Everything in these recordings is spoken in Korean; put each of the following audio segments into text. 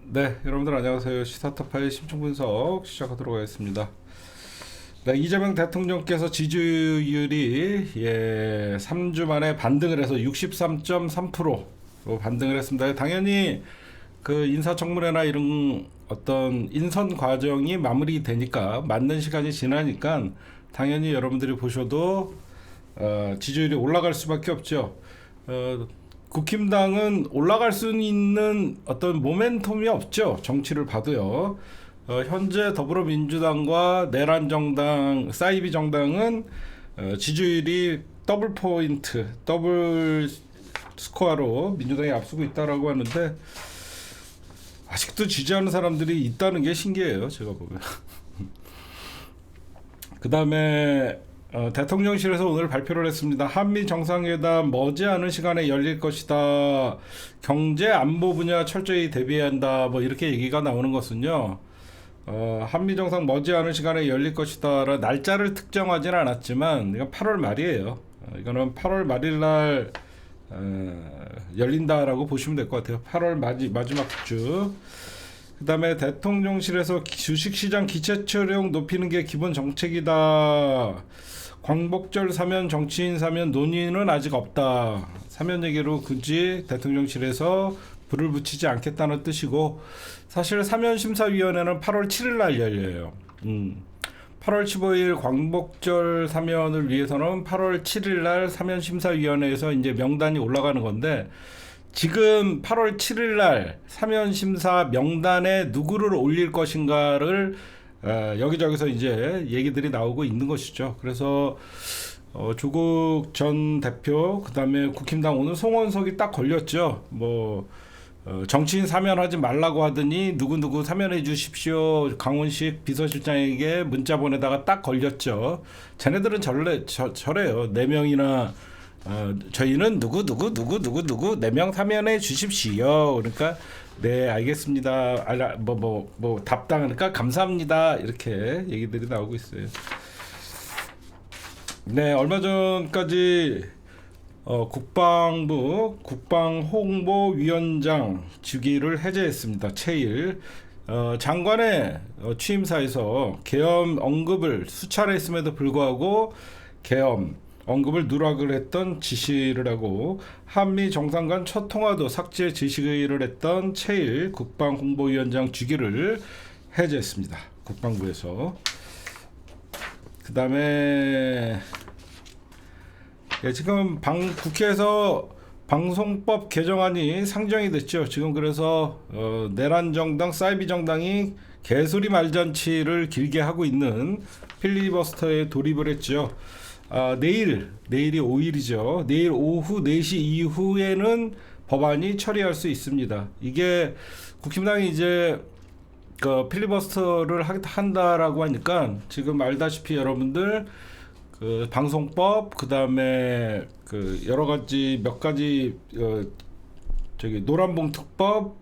네, 여러분들 안녕하세요. 시사타파의 심층 분석 시작하도록 하겠습니다. 네, 이재명 대통령께서 지지율이 3주 만에 반등을 해서 63.3%로 반등을 했습니다. 당연히 그 인사청문회나 이런 어떤 인선 과정이 마무리되니까 맞는 시간이 지나니까 당연히 여러분들이 보셔도 지지율이 올라갈 수밖에 없죠. 국힘당은 올라갈 수 있는 어떤 모멘텀이 없죠. 정치를 봐도요. 현재 더불어민주당과 내란정당, 사이비 정당은 지지율이 더블 포인트, 더블 스코어로 민주당이 앞서고 있다라고 하는데 아직도 지지하는 사람들이 있다는 게 신기해요. 제가 보면. 그 다음에 대통령실에서 오늘 발표를 했습니다. 한미 정상회담 머지않은 시간에 열릴 것이다. 경제 안보 분야 철저히 대비해야 한다. 뭐 이렇게 얘기가 나오는 것은요. 한미 정상 머지않은 시간에 열릴 것이다. 날짜를 특정하지는 않았지만 이건 8월 말이에요. 이거는 8월 말일 날 열린다라고 보시면 될 것 같아요. 8월 마지막 주. 그 다음에 대통령실에서 주식시장 기체처용 높이는 게 기본 정책이다. 광복절 사면, 정치인 사면 논의는 아직 없다. 사면 얘기로 굳이 대통령실에서 불을 붙이지 않겠다는 뜻이고, 사실 사면심사위원회는 8월 7일 날 열려요. 8월 15일 광복절 사면을 위해서는 8월 7일 날 사면심사위원회에서 이제 명단이 올라가는 건데, 지금 8월 7일 날 사면심사 명단에 누구를 올릴 것인가를 여기저기서 이제 얘기들이 나오고 있는 것이죠. 그래서 조국 전 대표, 그다음에 국힘당 오늘 송원석이 딱 걸렸죠. 뭐 정치인 사면하지 말라고 하더니 누구누구 사면해 주십시오. 강훈식 비서실장에게 문자 보내다가 딱 걸렸죠. 쟤네들은 저래요. 4명이나 저희는 누구 4명 사면해 주십시오. 그러니까 네 알겠습니다. 뭐 답당하니까 감사합니다. 이렇게 얘기들이 나오고 있어요. 네, 얼마 전까지 국방부 국방홍보위원장 직위를 해제했습니다. 최일 장관의 취임사에서 계엄 언급을 수차례 했음에도 불구하고 계엄 언급을 누락을 했던 지시를 하고 한미 정상 간 첫 통화도 삭제 지시를 했던 최일 국방홍보위원장 직위를 해제했습니다. 국방부에서. 그 다음에 지금 국회에서 방송법 개정안이 상정이 됐죠. 지금 그래서 내란정당, 사이비정당이 개소리 말잔치를 길게 하고 있는 필리버스터에 돌입을 했죠. 내일이 5일이죠. 내일 오후 4시 이후에는 법안이 처리할 수 있습니다. 이게 국힘당이 이제 그 필리버스터를 한다라고 하니까 지금 알다시피 여러분들 그 방송법, 그 다음에 그 여러 가지 몇 가지 저기 노란봉 특법,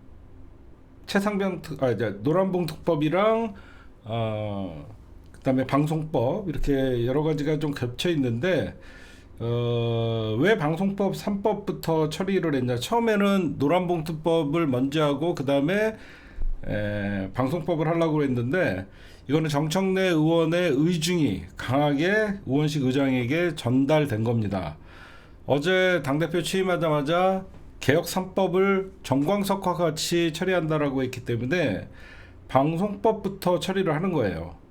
노란봉 특법이랑 그다음에 방송법 이렇게 여러 가지가 좀 겹쳐 있는데 왜 방송법 3법부터 처리를 했냐? 처음에는 노란봉투법을 먼저 하고 그다음에 방송법을 하려고 했는데 이거는 정청래 의원의 의중이 강하게 우원식 의장에게 전달된 겁니다. 어제 당대표 취임하자마자 개혁 3법을 정광석과 같이 처리한다라고 했기 때문에 방송법부터 처리를 하는 거예요.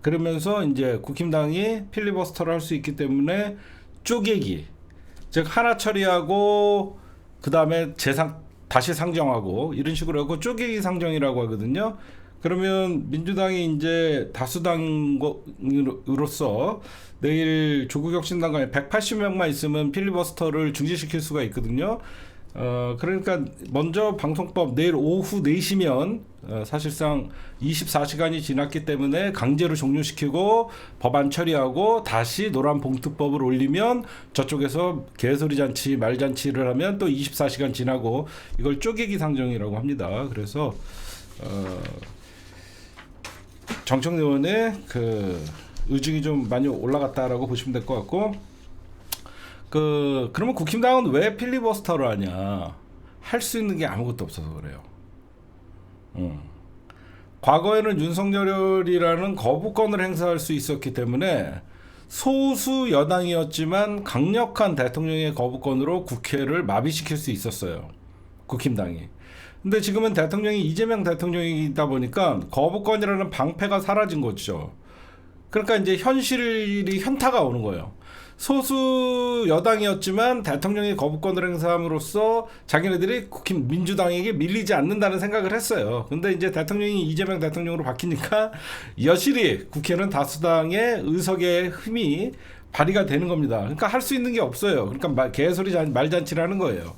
그러면서 이제 국힘당이 필리버스터를 할 수 있기 때문에 쪼개기, 즉 하나 처리하고 그 다음에 다시 상정하고 이런 식으로 하고 쪼개기 상정이라고 하거든요. 그러면 민주당이 이제 다수당으로서 내일 조국혁신당과 180명만 있으면 필리버스터를 중지시킬 수가 있거든요. 그러니까 먼저 방송법 내일 오후 4시면 사실상 24시간이 지났기 때문에 강제로 종료시키고 법안 처리하고 다시 노란봉투법을 올리면 저쪽에서 개소리 잔치 말잔치를 하면 또 24시간 지나고 이걸 쪼개기 상정이라고 합니다. 그래서 정청래 의원의 그 의중이 좀 많이 올라갔다라고 보시면 될 것 같고, 그러면 국힘당은 왜 필리버스터를 하냐? 할 수 있는 게 아무것도 없어서 그래요. 과거에는 윤석열이라는 거부권을 행사할 수 있었기 때문에 소수 여당이었지만 강력한 대통령의 거부권으로 국회를 마비시킬 수 있었어요. 국힘당이. 근데 지금은 대통령이 이재명 대통령이다 보니까 거부권이라는 방패가 사라진 거죠. 그러니까 이제 현실이 현타가 오는 거예요. 소수 여당이었지만 대통령이 거부권을 행사함으로써 자기네들이 국힘 민주당에게 밀리지 않는다는 생각을 했어요. 근데 이제 대통령이 이재명 대통령으로 바뀌니까 여실히 국회는 다수당의 의석의 힘이 발휘가 되는 겁니다. 그러니까 할 수 있는 게 없어요. 그러니까 개소리 말잔치를 하는 거예요.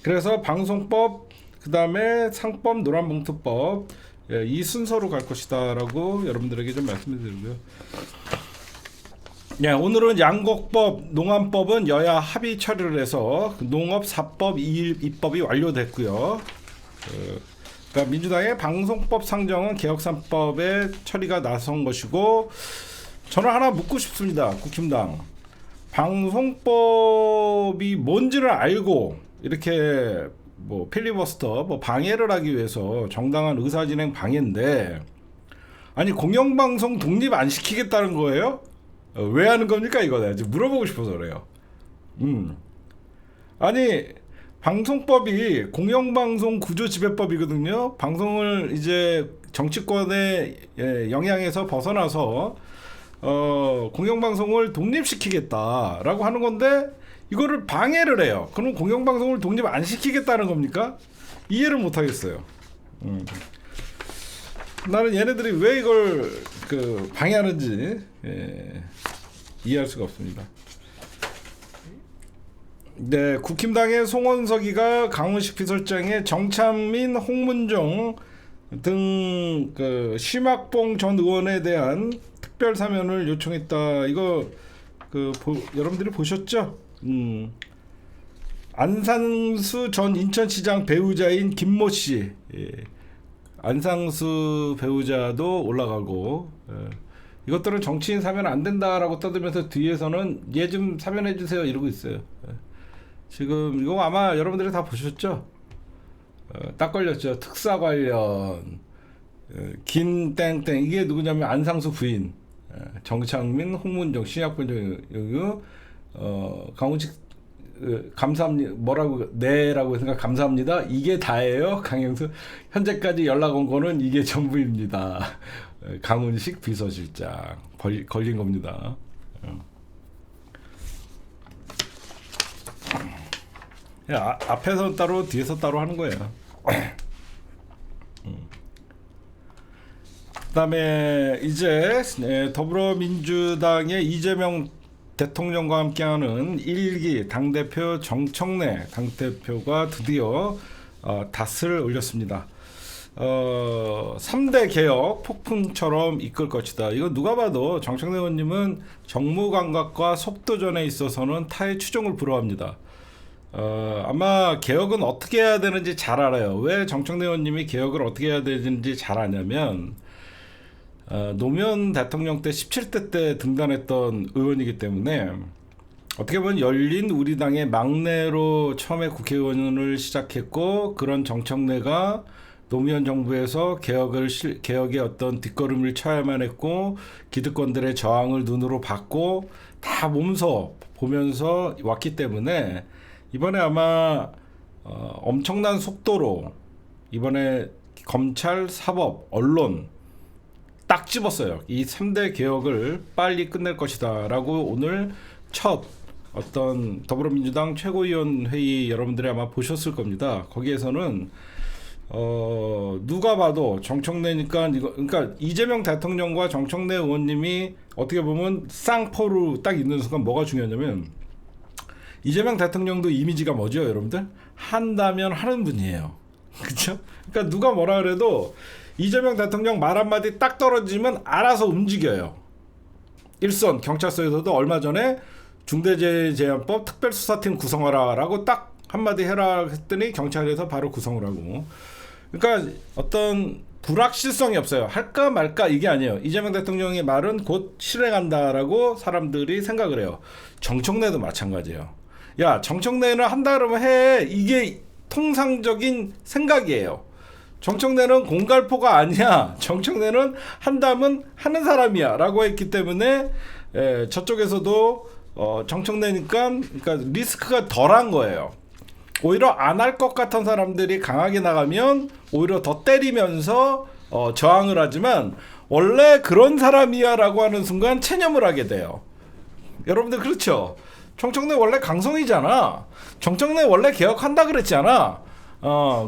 그래서 방송법, 그 다음에 상법, 노란봉투법, 이 순서로 갈 것이다라고 여러분들에게 좀 말씀드리고요. 오늘은 양곡법, 농암법은 여야 합의 처리를 해서 농업사법 입법이 완료됐고요. 그러니까 민주당의 방송법 상정은 개혁3법에 처리가 나선 것이고, 저는 하나 묻고 싶습니다. 국힘당. 방송법이 뭔지를 알고 이렇게 뭐 필리버스터 방해를 하기 위해서 정당한 의사진행 방해인데, 아니 공영방송 독립 안 시키겠다는 거예요? 왜 하는 겁니까 이거? 내가 지금 물어보고 싶어서 그래요. 아니 방송법이 공영방송 구조지배법이거든요. 방송을 이제 정치권의 영향에서 벗어나서 공영방송을 독립시키겠다라고 하는 건데 이거를 방해를 해요. 그럼 공영방송을 독립 안 시키겠다는 겁니까? 이해를 못 하겠어요. 나는 얘네들이 왜 이걸 방해하는지 이해할 수가 없습니다. 네, 국힘당의 송원석이가 강훈식 비서장의 정찬민, 홍문종 등 심학봉 전 의원에 대한 특별 사면을 요청했다. 이거 여러분들이 보셨죠? 안상수 전 인천시장 배우자인 김모 씨, 안상수 배우자도 올라가고, 이것들은 정치인 사면 안 된다라고 떠들면서 뒤에서는 얘 좀 사면해 주세요 이러고 있어요. 지금 이거 아마 여러분들이 다 보셨죠? 딱 걸렸죠. 특사 관련 김땡땡, 이게 누구냐면 안상수 부인, 정창민, 홍문종, 신약본종, 강훈식 감사합니다. 뭐라고 네라고 생각 감사합니다. 이게 다예요. 강영수 현재까지 연락 온 거는 이게 전부입니다. 강훈식 비서실장 걸린 겁니다. 앞에서 따로 뒤에서 따로 하는 거예요. 그다음에 이제 더불어민주당의 이재명 대통령과 함께하는 1기 당대표 정청래 당대표가 드디어 닷을 올렸습니다. 3대 개혁 폭풍처럼 이끌 것이다. 이거 누가 봐도 정청래 의원님은 정무 감각과 속도전에 있어서는 타의 추종을 불허합니다. 아마 개혁은 어떻게 해야 되는지 잘 알아요. 왜 정청래 의원님이 개혁을 어떻게 해야 되는지 잘 아냐면 노무현 대통령 때 17대 때 등단했던 의원이기 때문에 어떻게 보면 열린 우리당의 막내로 처음에 국회의원을 시작했고, 그런 정청래가 노무현 정부에서 개혁의 어떤 뒷걸음을 쳐야만 했고, 기득권들의 저항을 눈으로 봤고 다 보면서 왔기 때문에 이번에 아마 엄청난 속도로 이번에 검찰, 사법, 언론 딱 집었어요. 이 3대 개혁을 빨리 끝낼 것이다 라고 오늘 첫 어떤 더불어민주당 최고위원 회의 여러분들이 아마 보셨을 겁니다. 거기에서는 누가 봐도 정청래니까 그러니까 이재명 대통령과 정청래 의원님이 어떻게 보면 쌍포로 딱 있는 순간 뭐가 중요하냐면, 이재명 대통령도 이미지가 뭐죠, 여러분들? 한다면 하는 분이에요. 그렇죠? 그러니까 누가 뭐라 그래도 이재명 대통령 말 한마디 딱 떨어지면 알아서 움직여요. 일선 경찰서에서도 얼마 전에 중대재해제한법 특별수사팀 구성하라 라고 딱 한마디 해라 했더니 경찰에서 바로 구성을 하고, 그러니까 어떤 불확실성이 없어요. 할까 말까 이게 아니에요. 이재명 대통령의 말은 곧 실행한다라고 사람들이 생각을 해요. 정청래도 마찬가지예요. 야, 정청래는 한다 그러면 해. 이게 통상적인 생각이에요. 정청래는 공갈포가 아니야. 정청래는 한다면 하는 사람이야 라고 했기 때문에 저쪽에서도 정청래니까 그러니까 리스크가 덜한 거예요. 오히려 안 할 것 같은 사람들이 강하게 나가면 오히려 더 때리면서 저항을 하지만 원래 그런 사람이야 라고 하는 순간 체념을 하게 돼요. 여러분들 그렇죠? 정청래 원래 강성이잖아. 정청래 원래 개혁한다 그랬잖아.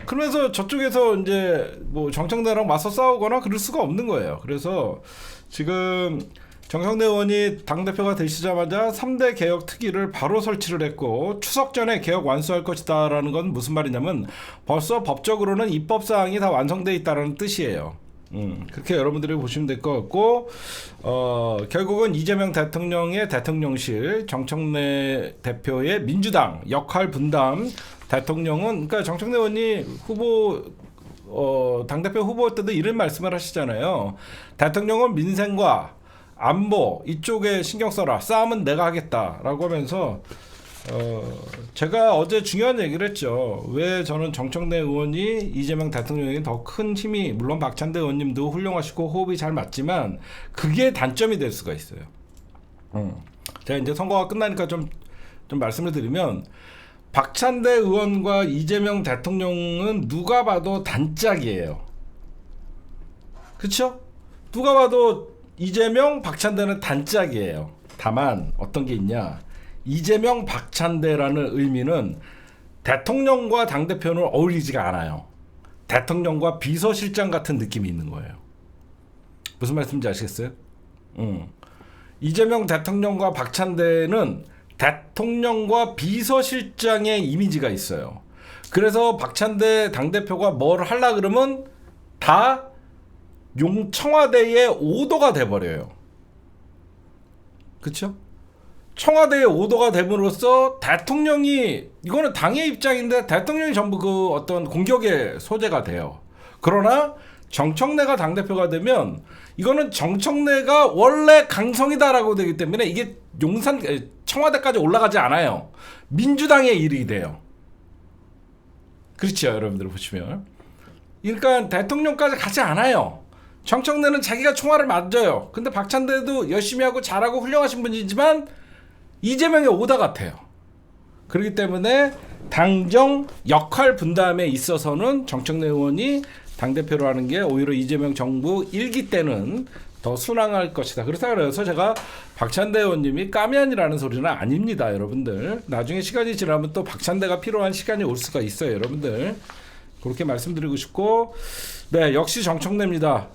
그러면서 저쪽에서 이제 뭐 정청래랑 맞서 싸우거나 그럴 수가 없는 거예요. 그래서 지금 정청래 의원이 당대표가 되시자마자 3대 개혁 특위를 바로 설치를 했고 추석 전에 개혁 완수할 것이다 라는 건 무슨 말이냐면 벌써 법적으로는 입법사항이 다 완성되어 있다는 뜻이에요. 그렇게 여러분들이 보시면 될 것 같고 결국은 이재명 대통령의 대통령실, 정청래 대표의 민주당 역할 분담, 대통령은 그러니까 정청래 의원이 후보 당대표 후보 때도 이런 말씀을 하시잖아요. 대통령은 민생과 안보 이쪽에 신경 써라. 싸움은 내가 하겠다라고 하면서 제가 어제 중요한 얘기를 했죠. 왜 저는 정청래 의원이 이재명 대통령에게 더 큰 힘이, 물론 박찬대 의원님도 훌륭하시고 호흡이 잘 맞지만 그게 단점이 될 수가 있어요. 제가 이제 선거가 끝나니까 좀 말씀을 드리면 박찬대 의원과 이재명 대통령은 누가 봐도 단짝이에요. 그렇죠? 누가 봐도 이재명, 박찬대는 단짝이에요. 다만 어떤 게 있냐? 이재명, 박찬대라는 의미는 대통령과 당대표는 어울리지가 않아요. 대통령과 비서실장 같은 느낌이 있는 거예요. 무슨 말씀인지 아시겠어요? 이재명 대통령과 박찬대는 대통령과 비서실장의 이미지가 있어요. 그래서 박찬대 당대표가 뭘 하려 그러면 다 청와대의 오더가 돼버려요. 그쵸? 청와대의 오더가 됨으로써 대통령이, 이거는 당의 입장인데 대통령이 전부 그 어떤 공격의 소재가 돼요. 그러나 정청래가 당대표가 되면 이거는 정청래가 원래 강성이다라고 되기 때문에 이게 청와대까지 올라가지 않아요. 민주당의 일이 돼요. 그렇죠, 여러분들 보시면. 그러니까 대통령까지 가지 않아요. 정청래는 자기가 총알을 맞아요. 근데 박찬대도 열심히 하고 잘하고 훌륭하신 분이지만 이재명의 오다 같아요. 그렇기 때문에 당정 역할 분담에 있어서는 정청래 의원이 당대표로 하는 게 오히려 이재명 정부 1기 때는 더 순항할 것이다. 그래서 제가 박찬대 의원님이 까면이라는 소리는 아닙니다. 여러분들 나중에 시간이 지나면 또 박찬대가 필요한 시간이 올 수가 있어요. 여러분들 그렇게 말씀드리고 싶고, 네, 역시 정청래입니다.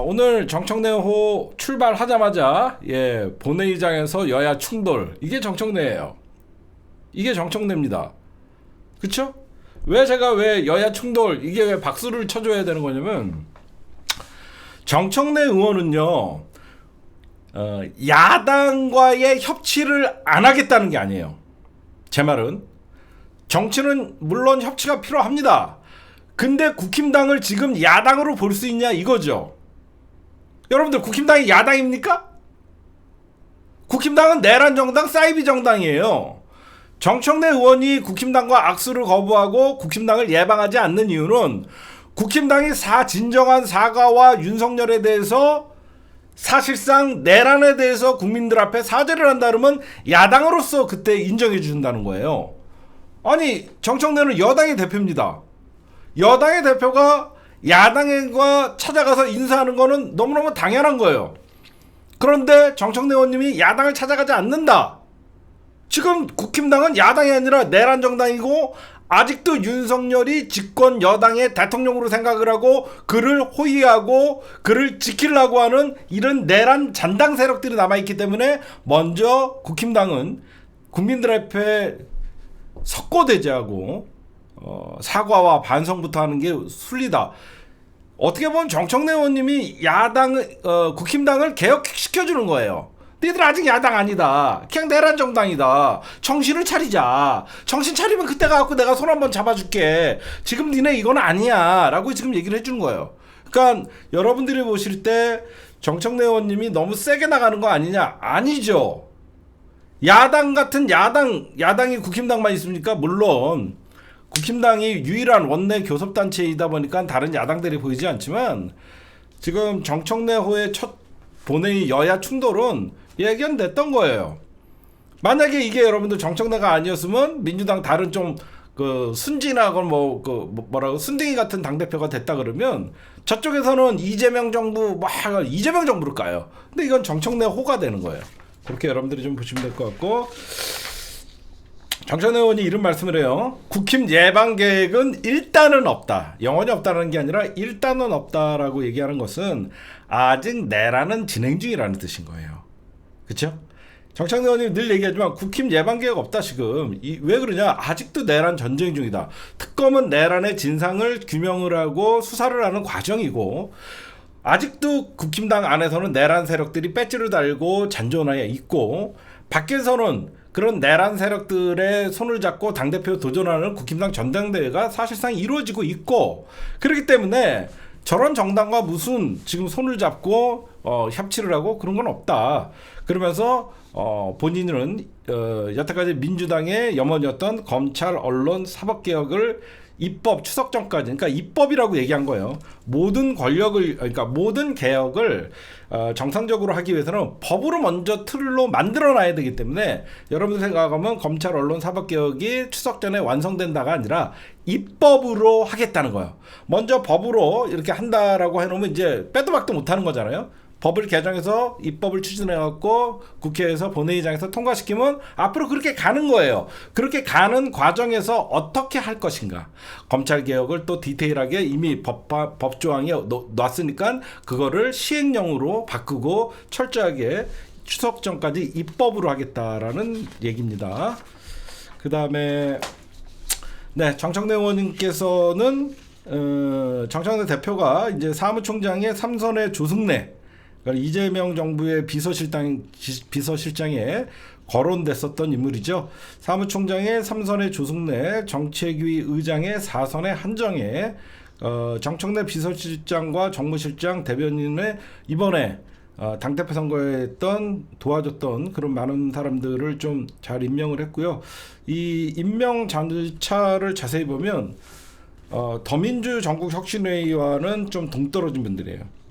오늘 정청래호 출발하자마자 본회의장에서 여야 충돌, 이게 정청래예요. 이게 정청래입니다. 그쵸? 왜 여야 충돌, 이게 왜 박수를 쳐줘야 되는 거냐면 정청래 의원은요 야당과의 협치를 안 하겠다는 게 아니에요. 제 말은 정치는 물론 협치가 필요합니다. 근데 국힘당을 지금 야당으로 볼 수 있냐 이거죠. 여러분들 국힘당이 야당입니까? 국힘당은 내란 정당, 사이비 정당이에요. 정청래 의원이 국힘당과 악수를 거부하고 국힘당을 예방하지 않는 이유는 국힘당이 진정한 사과와 윤석열에 대해서 사실상 내란에 대해서 국민들 앞에 사죄를 한다 그러면 야당으로서 그때 인정해 준다는 거예요. 아니 정청래는 여당의 대표입니다. 여당의 대표가 야당과 찾아가서 인사하는 거는 너무너무 당연한 거예요. 그런데 정청래 의원님이 야당을 찾아가지 않는다. 지금 국힘당은 야당이 아니라 내란 정당이고 아직도 윤석열이 집권 여당의 대통령으로 생각을 하고 그를 호위하고 그를 지키려고 하는 이런 내란 잔당 세력들이 남아있기 때문에 먼저 국힘당은 국민들 앞에 석고대죄하고 사과와 반성부터 하는 게 순리다. 어떻게 보면 정청래 의원님이 국힘당을 개혁시켜주는 거예요. 너희들 아직 야당 아니다. 그냥 내란 정당이다. 정신을 차리자. 정신 차리면 그때 가갖고 내가 손 한번 잡아줄게. 지금 니네 이건 아니야. 라고 지금 얘기를 해주는 거예요. 그러니까 여러분들이 보실 때 정청래 의원님이 너무 세게 나가는 거 아니냐? 아니죠. 야당 같은 야당이 국힘당만 있습니까? 물론 국힘당이 유일한 원내 교섭단체이다 보니까 다른 야당들이 보이지 않지만 지금 정청래호의 첫 본회의 여야 충돌은 예견됐던 거예요. 만약에 이게 여러분들 정청래가 아니었으면 민주당 다른 좀 그 순진하고 뭐라고 순둥이 같은 당대표가 됐다 그러면 저쪽에서는 이재명 정부 막 이재명 정부를 까요. 근데 이건 정청래 호가 되는 거예요. 그렇게 여러분들이 좀 보시면 될 것 같고, 정청래 의원이 이런 말씀을 해요. 국힘 예방 계획은 일단은 없다. 영원히 없다는 게 아니라 일단은 없다라고 얘기하는 것은 아직 내란은 진행 중이라는 뜻인 거예요. 그렇죠? 정청래 의원이 늘 얘기하지만 국힘 예방 계획 없다 지금. 왜 그러냐? 아직도 내란 전쟁 중이다. 특검은 내란의 진상을 규명을 하고 수사를 하는 과정이고, 아직도 국힘당 안에서는 내란 세력들이 배지를 달고 잔존하에 있고, 밖에서는 그런 내란 세력들의 손을 잡고 당대표 도전하는 국힘당 전당대회가 사실상 이루어지고 있고, 그렇기 때문에 저런 정당과 무슨 지금 손을 잡고 협치를 하고 그런 건 없다. 그러면서 본인은 여태까지 민주당의 염원이었던 검찰, 언론, 사법개혁을 입법 추석 전까지, 그러니까 입법이라고 얘기한 거예요. 모든 권력을, 그러니까 모든 개혁을 정상적으로 하기 위해서는 법으로 먼저 틀로 만들어놔야 되기 때문에, 여러분들 생각하면 검찰, 언론, 사법개혁이 추석 전에 완성된다가 아니라 입법으로 하겠다는 거예요. 먼저 법으로 이렇게 한다라고 해놓으면 이제 빼도 박도 못하는 거잖아요. 법을 개정해서 입법을 추진해갖고 국회에서 본회의장에서 통과시키면 앞으로 그렇게 가는 거예요. 그렇게 가는 과정에서 어떻게 할 것인가. 검찰개혁을 또 디테일하게 이미 법조항에 놨으니까 그거를 시행령으로 바꾸고 철저하게 추석 전까지 입법으로 하겠다라는 얘기입니다. 그 다음에 네, 정청래 의원님께서는 정청래 대표가 이제 사무총장의 삼선의 조승래, 그러니까 이재명 정부의 비서실장에 거론됐었던 인물이죠. 사무총장의 삼선의 조승래, 정책위 의장의 사선의 한정혜, 정청래 비서실장과 정무실장, 대변인의 이번에 당대표 선거에 도와줬던 그런 많은 사람들을 좀 잘 임명을 했고요. 이 임명 절차를 자세히 보면 더민주 전국혁신회의와는 좀 동떨어진 분들이에요.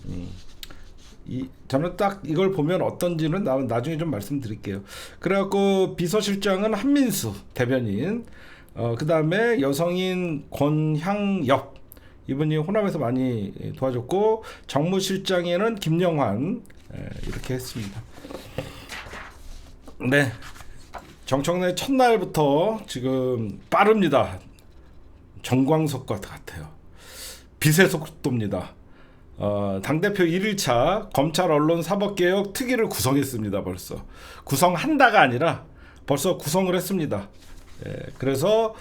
저는 딱 이걸 보면 어떤지는 나중에 좀 말씀드릴게요. 그래갖고 비서실장은 한민수 대변인, 그 다음에 여성인 권향엽, 이분이 호남에서 많이 도와줬고, 정무실장에는 김영환, 이렇게 했습니다. 네, 정청래 첫날부터 지금 빠릅니다. 정광석과 같아요. 빛의 속도입니다. 당대표 1일차 검찰, 언론, 사법개혁 특위를 구성했습니다. 벌써 구성한다가 아니라 벌써 구성을 했습니다. 그래서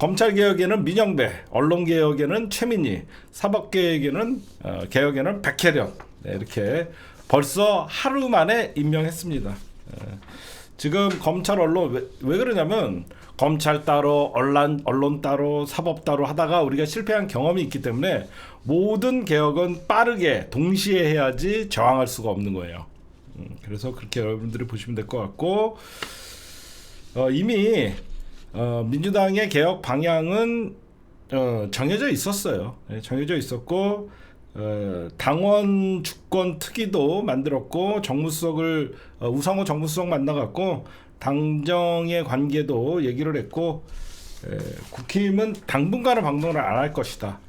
검찰개혁에는 민영배, 언론개혁에는 최민희, 사법개혁에는 개혁에는 백혜련, 이렇게 벌써 하루 만에 임명했습니다. 지금 검찰, 언론 왜 그러냐면 검찰 따로, 언론 따로, 사법 따로 하다가 우리가 실패한 경험이 있기 때문에 모든 개혁은 빠르게 동시에 해야지 저항할 수가 없는 거예요. 그래서 그렇게 여러분들이 보시면 될 것 같고, 이미 민주당의 개혁 방향은 정해져 있었어요. 정해져 있었고, 당원 주권 특위도 만들었고, 정무수석을 우상호 정무수석 만나갖고 당정의 관계도 얘기를 했고, 국힘은 당분간은 방문을 안 할 것이다.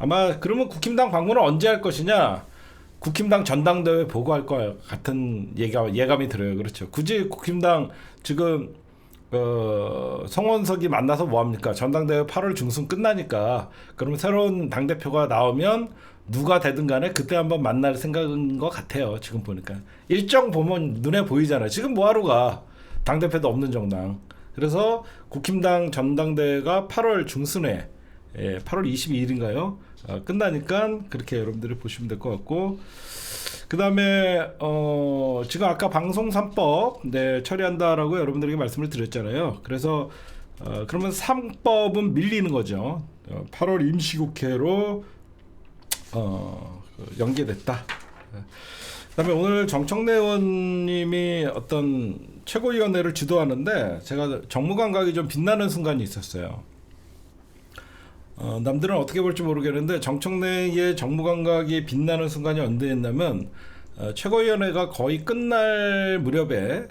아마 그러면 국힘당 방문을 언제 할 것이냐? 국힘당 전당대회 보고할 것 같은 예감이 들어요. 그렇죠. 굳이 국힘당 지금 성원석이 만나서 뭐합니까? 전당대회 8월 중순 끝나니까, 그러면 새로운 당대표가 나오면 누가 되든 간에 그때 한번 만날 생각인 것 같아요. 지금 보니까 일정 보면 눈에 보이잖아요. 지금 뭐하러 가? 당대표도 없는 정당. 그래서 국힘당 전당대회가 8월 중순에 8월 22일인가요? 끝나니까 그렇게 여러분들이 보시면 될 것 같고, 그 다음에 지금 아까 방송 3법 처리한다라고 여러분들에게 말씀을 드렸잖아요. 그래서 그러면 3법은 밀리는 거죠. 8월 임시국회로 연계됐다. 그 다음에 오늘 정청래 의원님이 어떤 최고위원회를 주도하는데 제가 정무감각이 좀 빛나는 순간이 있었어요. 남들은 어떻게 볼지 모르겠는데 정청래의 정무 감각이 빛나는 순간이 언제였냐면 최고위원회가 거의 끝날 무렵에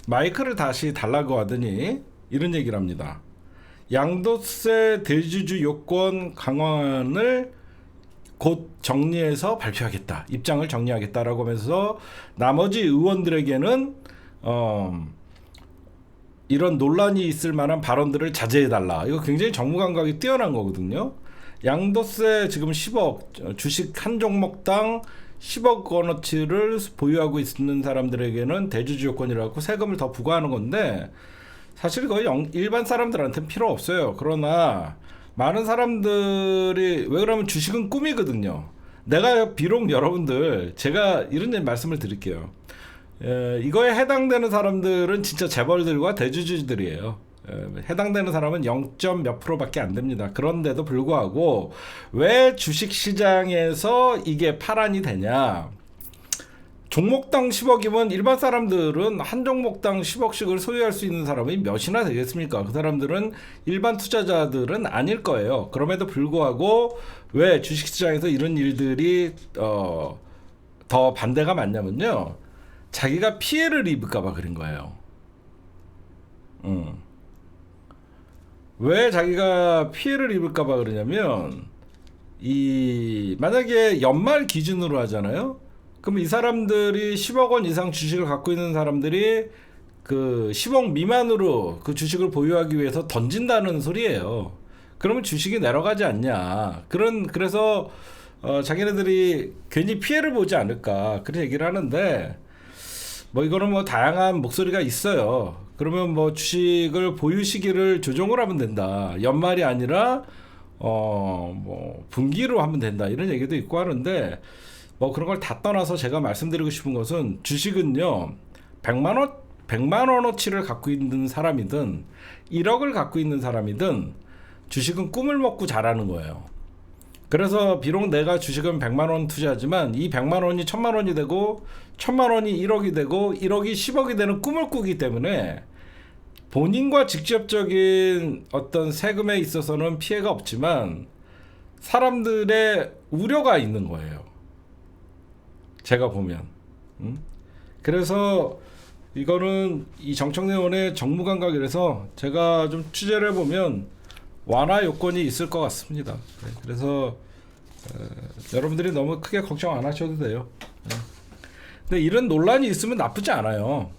마이크를 다시 달라고 하더니 이런 얘기를 합니다. 양도세 대주주 요건 강화안을 곧 정리해서 발표하겠다. 입장을 정리하겠다라고 하면서 나머지 의원들에게는 이런 논란이 있을 만한 발언들을 자제해달라. 이거 굉장히 정무 감각이 뛰어난 거거든요. 양도세 지금 10억, 주식 한 종목당 10억 원어치를 보유하고 있는 사람들에게는 대주주 요건이라고 세금을 더 부과하는 건데 사실 거의 일반 사람들한테는 필요 없어요. 그러나 많은 사람들이 왜 그러면 주식은 꿈이거든요. 내가 비록 여러분들 제가 이런 말씀을 드릴게요. 이거에 해당되는 사람들은 진짜 재벌들과 대주주들이에요. 해당되는 사람은 0. 몇 %밖에 안 됩니다. 그런데도 불구하고 왜 주식시장에서 이게 파란이 되냐? 종목당 10억이면 일반 사람들은 한 종목당 10억씩을 소유할 수 있는 사람이 몇이나 되겠습니까? 그 사람들은 일반 투자자들은 아닐 거예요. 그럼에도 불구하고 왜 주식시장에서 이런 일들이 더 반대가 많냐면요. 자기가 피해를 입을까봐 그런 거예요. 왜 자기가 피해를 입을까봐 그러냐면 만약에 연말 기준으로 하잖아요. 그럼 이 사람들이 10억 원 이상 주식을 갖고 있는 사람들이 그 10억 미만으로 그 주식을 보유하기 위해서 던진다는 소리예요. 그러면 주식이 내려가지 않냐. 그래서 자기네들이 괜히 피해를 보지 않을까 그런 얘기를 하는데 뭐 이거는 뭐 다양한 목소리가 있어요. 그러면 뭐 주식을 보유 시기를 조정을 하면 된다. 연말이 아니라 뭐 분기로 하면 된다. 이런 얘기도 있고 하는데 뭐 그런 걸 다 떠나서 제가 말씀드리고 싶은 것은 주식은요. 100만 원어치를 갖고 있는 사람이든 1억을 갖고 있는 사람이든 주식은 꿈을 먹고 자라는 거예요. 그래서 비록 내가 주식은 100만 원 투자하지만 이 100만 원이 1000만 원이 되고 1000만 원이 1억이 되고 1억이 10억이 되는 꿈을 꾸기 때문에 본인과 직접적인 어떤 세금에 있어서는 피해가 없지만 사람들의 우려가 있는 거예요. 제가 보면. 그래서 이거는 이 정청래 의원의 정무 감각이라서 제가 좀 취재를 해보면 완화 요건이 있을 것 같습니다. 그래서 여러분들이 너무 크게 걱정 안 하셔도 돼요. 근데 이런 논란이 있으면 나쁘지 않아요.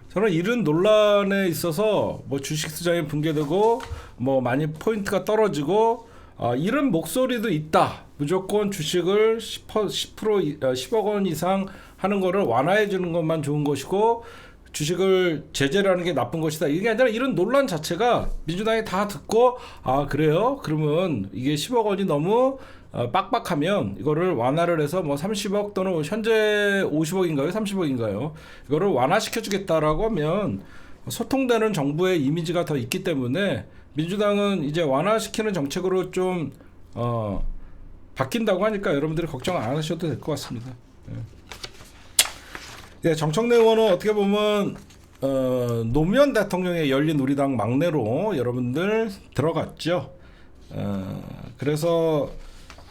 저는 이런 논란에 있어서 뭐 주식시장이 붕괴되고 뭐 많이 포인트가 떨어지고 이런 목소리도 있다. 무조건 주식을 10억 원 이상 하는 거를 완화해 주는 것만 좋은 것이고 주식을 제재를 하는 게 나쁜 것이다. 이게 아니라 이런 논란 자체가 민주당이 다 듣고 그래요? 그러면 이게 10억 원이 너무 빡빡하면 이거를 완화를 해서 뭐 30억 또는 현재 50억인가요? 30억인가요? 이거를 완화시켜 주겠다라고 하면 소통되는 정부의 이미지가 더 있기 때문에 민주당은 이제 완화시키는 정책으로 좀 바뀐다고 하니까 여러분들이 걱정 안 하셔도 될 것 같습니다. 네, 정청래 의원은 어떻게 보면 노무현 대통령의 열린우리당 막내로 여러분들 들어갔죠. 그래서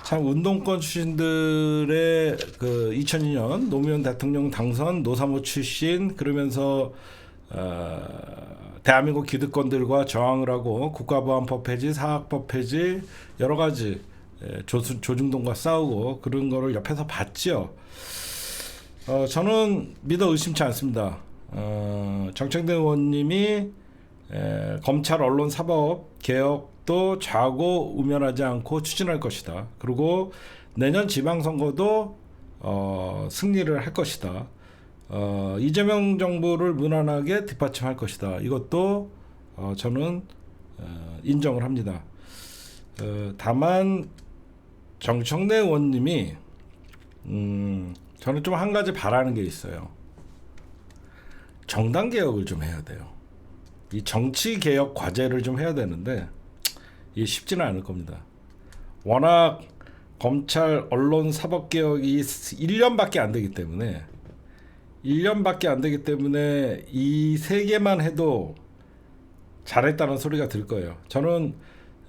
참 운동권 출신들의 그 2002년 노무현 대통령 당선 노사모 출신 그러면서 대한민국 기득권들과 저항을 하고 국가보안법 폐지, 사학법 폐지 여러 가지 조중동과 싸우고 그런 거를 옆에서 봤죠. 저는 믿어 의심치 않습니다. 정청래 의원님이 검찰 언론 사법 개혁도 좌고 우면하지 않고 추진할 것이다. 그리고 내년 지방선거도 승리를 할 것이다. 이재명 정부를 무난하게 뒷받침할 것이다. 이것도 저는 인정을 합니다. 다만 정청래 의원님이 저는 좀 한 가지 바라는 게 있어요. 정당 개혁을 좀 해야 돼요. 이 정치 개혁 과제를 좀 해야 되는데 이게 쉽지는 않을 겁니다. 워낙 검찰 언론 사법 개혁이 1년밖에 안 되기 때문에 이 세 개만 해도 잘했다는 소리가 들 거예요. 저는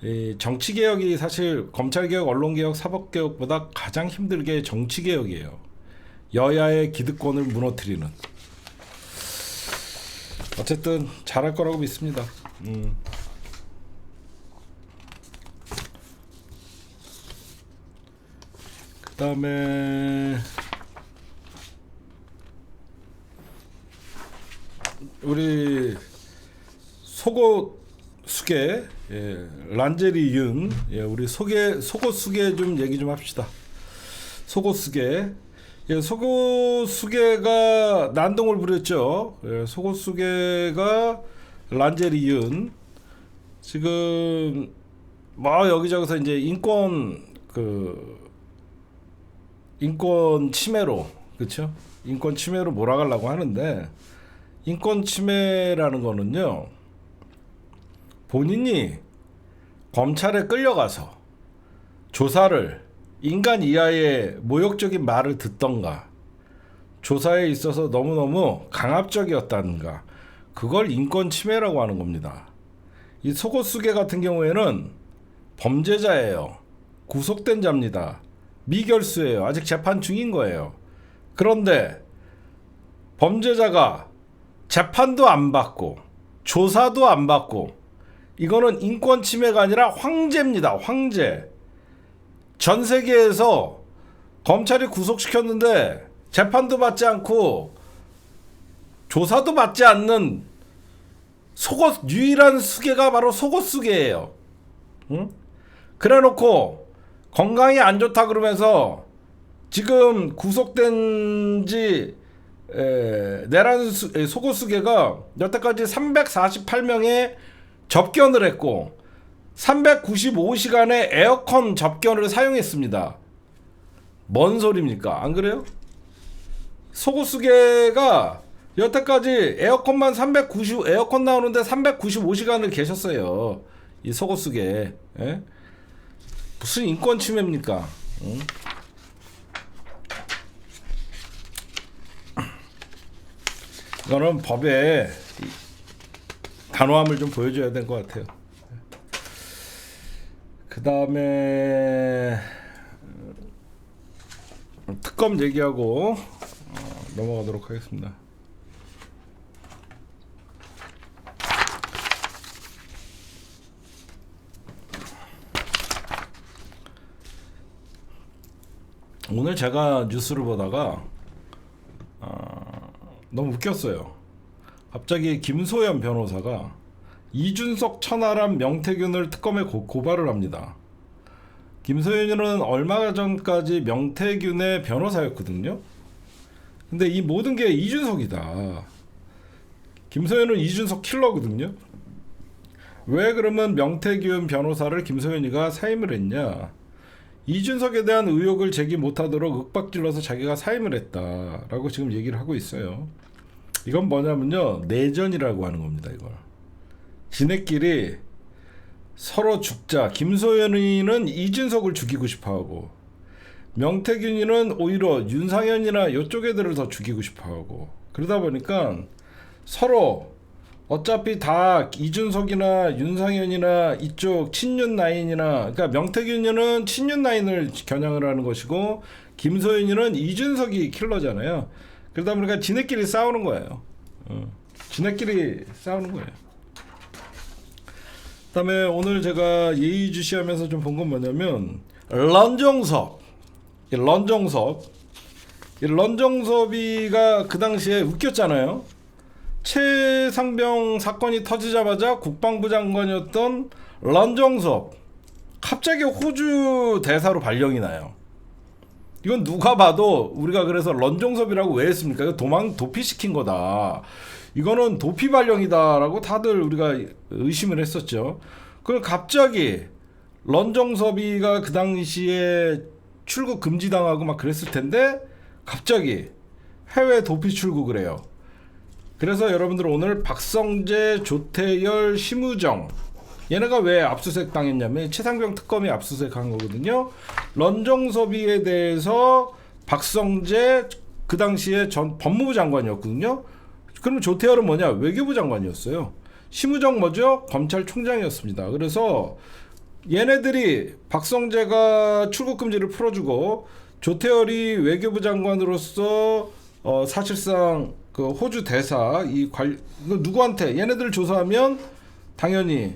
이 정치개혁이 사실 검찰개혁, 언론개혁, 사법개혁보다 가장 힘들게 정치개혁이에요. 여야의 기득권을 무너뜨리는. 어쨌든 잘할 거라고 믿습니다. 그 다음에 우리 속옷수계, 란제리 윤, 우리 속옷수계 좀 얘기 좀 합시다. 속옷수계, 속옷수계가 난동을 부렸죠. 속옷수계가 란제리 윤 지금 뭐 여기저기서 이제 인권 침해로, 그렇죠? 인권 침해로 몰아가려고 하는데, 인권 침해라는 거는요, 본인이 검찰에 끌려가서 조사를, 인간 이하의 모욕적인 말을 듣던가, 조사에 있어서 너무너무 강압적이었다는가, 그걸 인권 침해라고 하는 겁니다. 이 속옷수계 같은 경우에는 범죄자예요. 구속된 자입니다. 미결수예요. 아직 재판 중인 거예요. 그런데 범죄자가 재판도 안 받고 조사도 안 받고, 이거는 인권 침해가 아니라 황제입니다. 황제. 전 세계에서 검찰이 구속시켰는데 재판도 받지 않고 조사도 받지 않는 유일한 수계가 바로 속옷수계예요. 응? 그래놓고 건강이 안 좋다 그러면서 지금 구속된 지 내란 속옷수계가 여태까지 348명의 접견을 했고 395시간의 에어컨 접견을 사용했습니다. 뭔 소리입니까? 안 그래요? 속옷수계가 여태까지 에어컨 나오는데 395시간을 계셨어요. 이 속옷수계. 예? 무슨 인권 침해입니까? 응? 이거는 법에 단호함을 좀 보여줘야 될 것 같아요. 그 다음에 특검 얘기하고 넘어가도록 하겠습니다. 오늘 제가 뉴스를 보다가 너무 웃겼어요. 갑자기 김소연 변호사가 이준석, 천하람, 명태균을 특검에 고발을 합니다. 김소연은 얼마 전까지 명태균의 변호사였거든요. 근데 이 모든 게 이준석이다. 김소연은 이준석 킬러거든요. 왜 그러면 명태균 변호사를 김소연이가 사임을 했냐? 이준석에 대한 의혹을 제기 못하도록 윽박질러서 자기가 사임을 했다라고 지금 얘기를 하고 있어요. 이건 뭐냐면요, 내전이라고 하는 겁니다. 이걸 지네끼리 서로 죽자. 김소연이는 이준석을 죽이고 싶어하고 명태균이는 오히려 윤상현이나 이쪽 애들을 더 죽이고 싶어하고, 그러다 보니까 서로 어차피 다 이준석이나 윤상현이나 이쪽 친윤 라인이나, 그러니까 명태균이는 친윤 라인을 겨냥을 하는 것이고 김소연이는 이준석이 킬러잖아요. 그러다 보니까 지네끼리 싸우는 거예요. 지네끼리 싸우는 거예요. 그다음에 오늘 제가 예의주시하면서 좀 본 건 뭐냐면 런정섭이가 그 당시에 웃겼잖아요. 최상병 사건이 터지자마자 국방부 장관이었던 런정섭 갑자기 호주 대사로 발령이 나요. 이건 누가 봐도 우리가 그래서 런정섭이라고 왜 했습니까? 이거 도피시킨 거다. 이거는 도피 발령이다라고 다들 우리가 의심을 했었죠. 그걸 갑자기 런정섭이가 그 당시에 출국 금지당하고 막 그랬을 텐데 갑자기 해외 도피 출국을 해요. 그래서 여러분들 오늘 박성재, 조태열, 심우정 얘네가 왜 압수수색 당했냐면 최상병 특검이 압수수색한 거거든요. 런정섭이에 대해서 박성재 그 당시에 전 법무부 장관이었거든요. 그러면 조태열은 뭐냐? 외교부 장관이었어요. 심우정 뭐죠? 검찰총장이었습니다. 그래서 얘네들이 박성재가 출국 금지를 풀어주고 조태열이 외교부 장관으로서 사실상 그 호주 대사 이거 누구한테 얘네들 조사하면 당연히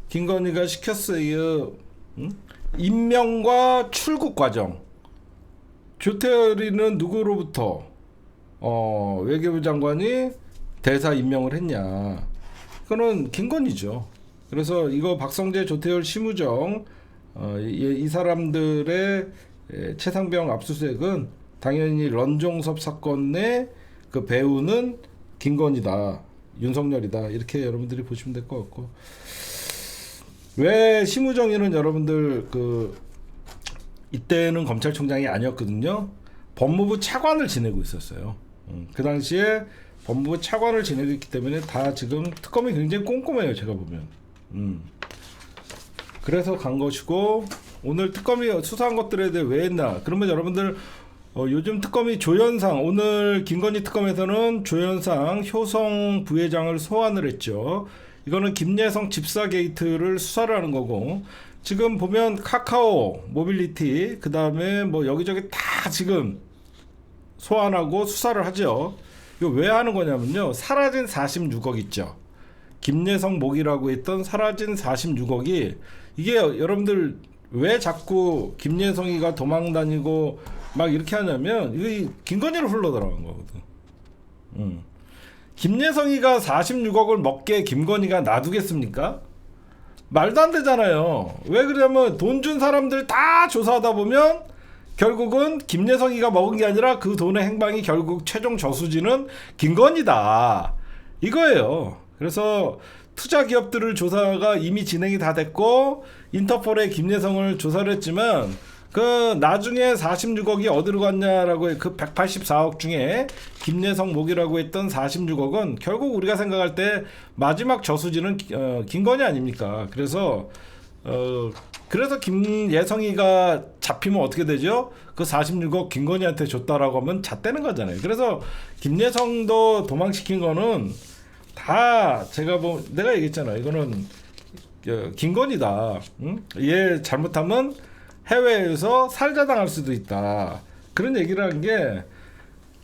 김건희가 시켰어요. 응? 임명과 출국 과정. 조태열이는 누구로부터 외교부 장관이 대사 임명을 했냐? 그거는 김건희죠. 그래서 이거 박성재, 조태열, 심우정 이 사람들의 최상병 압수수색은 당연히 런종섭 사건의 그 배우는 김건희다, 윤석열이다 이렇게 여러분들이 보시면 될 것 같고, 왜 심우정이는 여러분들 이때는 검찰총장이 아니었거든요. 법무부 차관을 지내고 있었어요. 그 당시에 법무부 차관을 지내고 있기 때문에 다 지금 특검이 굉장히 꼼꼼해요. 제가 보면. 그래서 간 것이고, 오늘 특검이 수사한 것들에 대해 왜 했나? 그러면 여러분들 요즘 특검이 조현상, 오늘 김건희 특검에서는 조현상 효성 부회장을 소환을 했죠. 이거는 김예성 집사 게이트를 수사를 하는 거고, 지금 보면 카카오, 모빌리티, 그 다음에 뭐 여기저기 다 지금 소환하고 수사를 하죠. 이거 왜 하는 거냐면요, 사라진 46억 있죠. 김예성 목이라고 했던 사라진 46억이, 이게 여러분들 왜 자꾸 김예성이가 도망다니고 막 이렇게 하냐면, 이게 김건희를 흘러 들어간 거거든. 김예성이가 46억을 먹게 김건희가 놔두겠습니까? 말도 안 되잖아요. 왜 그러냐면 돈 준 사람들 다 조사하다 보면 결국은 김예성이가 먹은 게 아니라 그 돈의 행방이 결국 최종 저수지는 김건희다, 이거예요. 그래서 투자 기업들을 조사가 이미 진행이 다 됐고, 인터폴에 김예성을 조사를 했지만 그 나중에 46억이 어디로 갔냐라고 그 184억 중에 김예성 목이라고 했던 46억은 결국 우리가 생각할 때 마지막 저수지는 김건희 아닙니까? 그래서 김예성이가 잡히면 어떻게 되죠? 그 46억 김건희한테 줬다라고 하면 잣대는 거잖아요. 그래서 김예성도 도망시킨 거는 다 내가 얘기했잖아. 이거는 김건희다. 응? 얘 잘못하면 해외에서 살자당할 수도 있다, 그런 얘기를 한 게,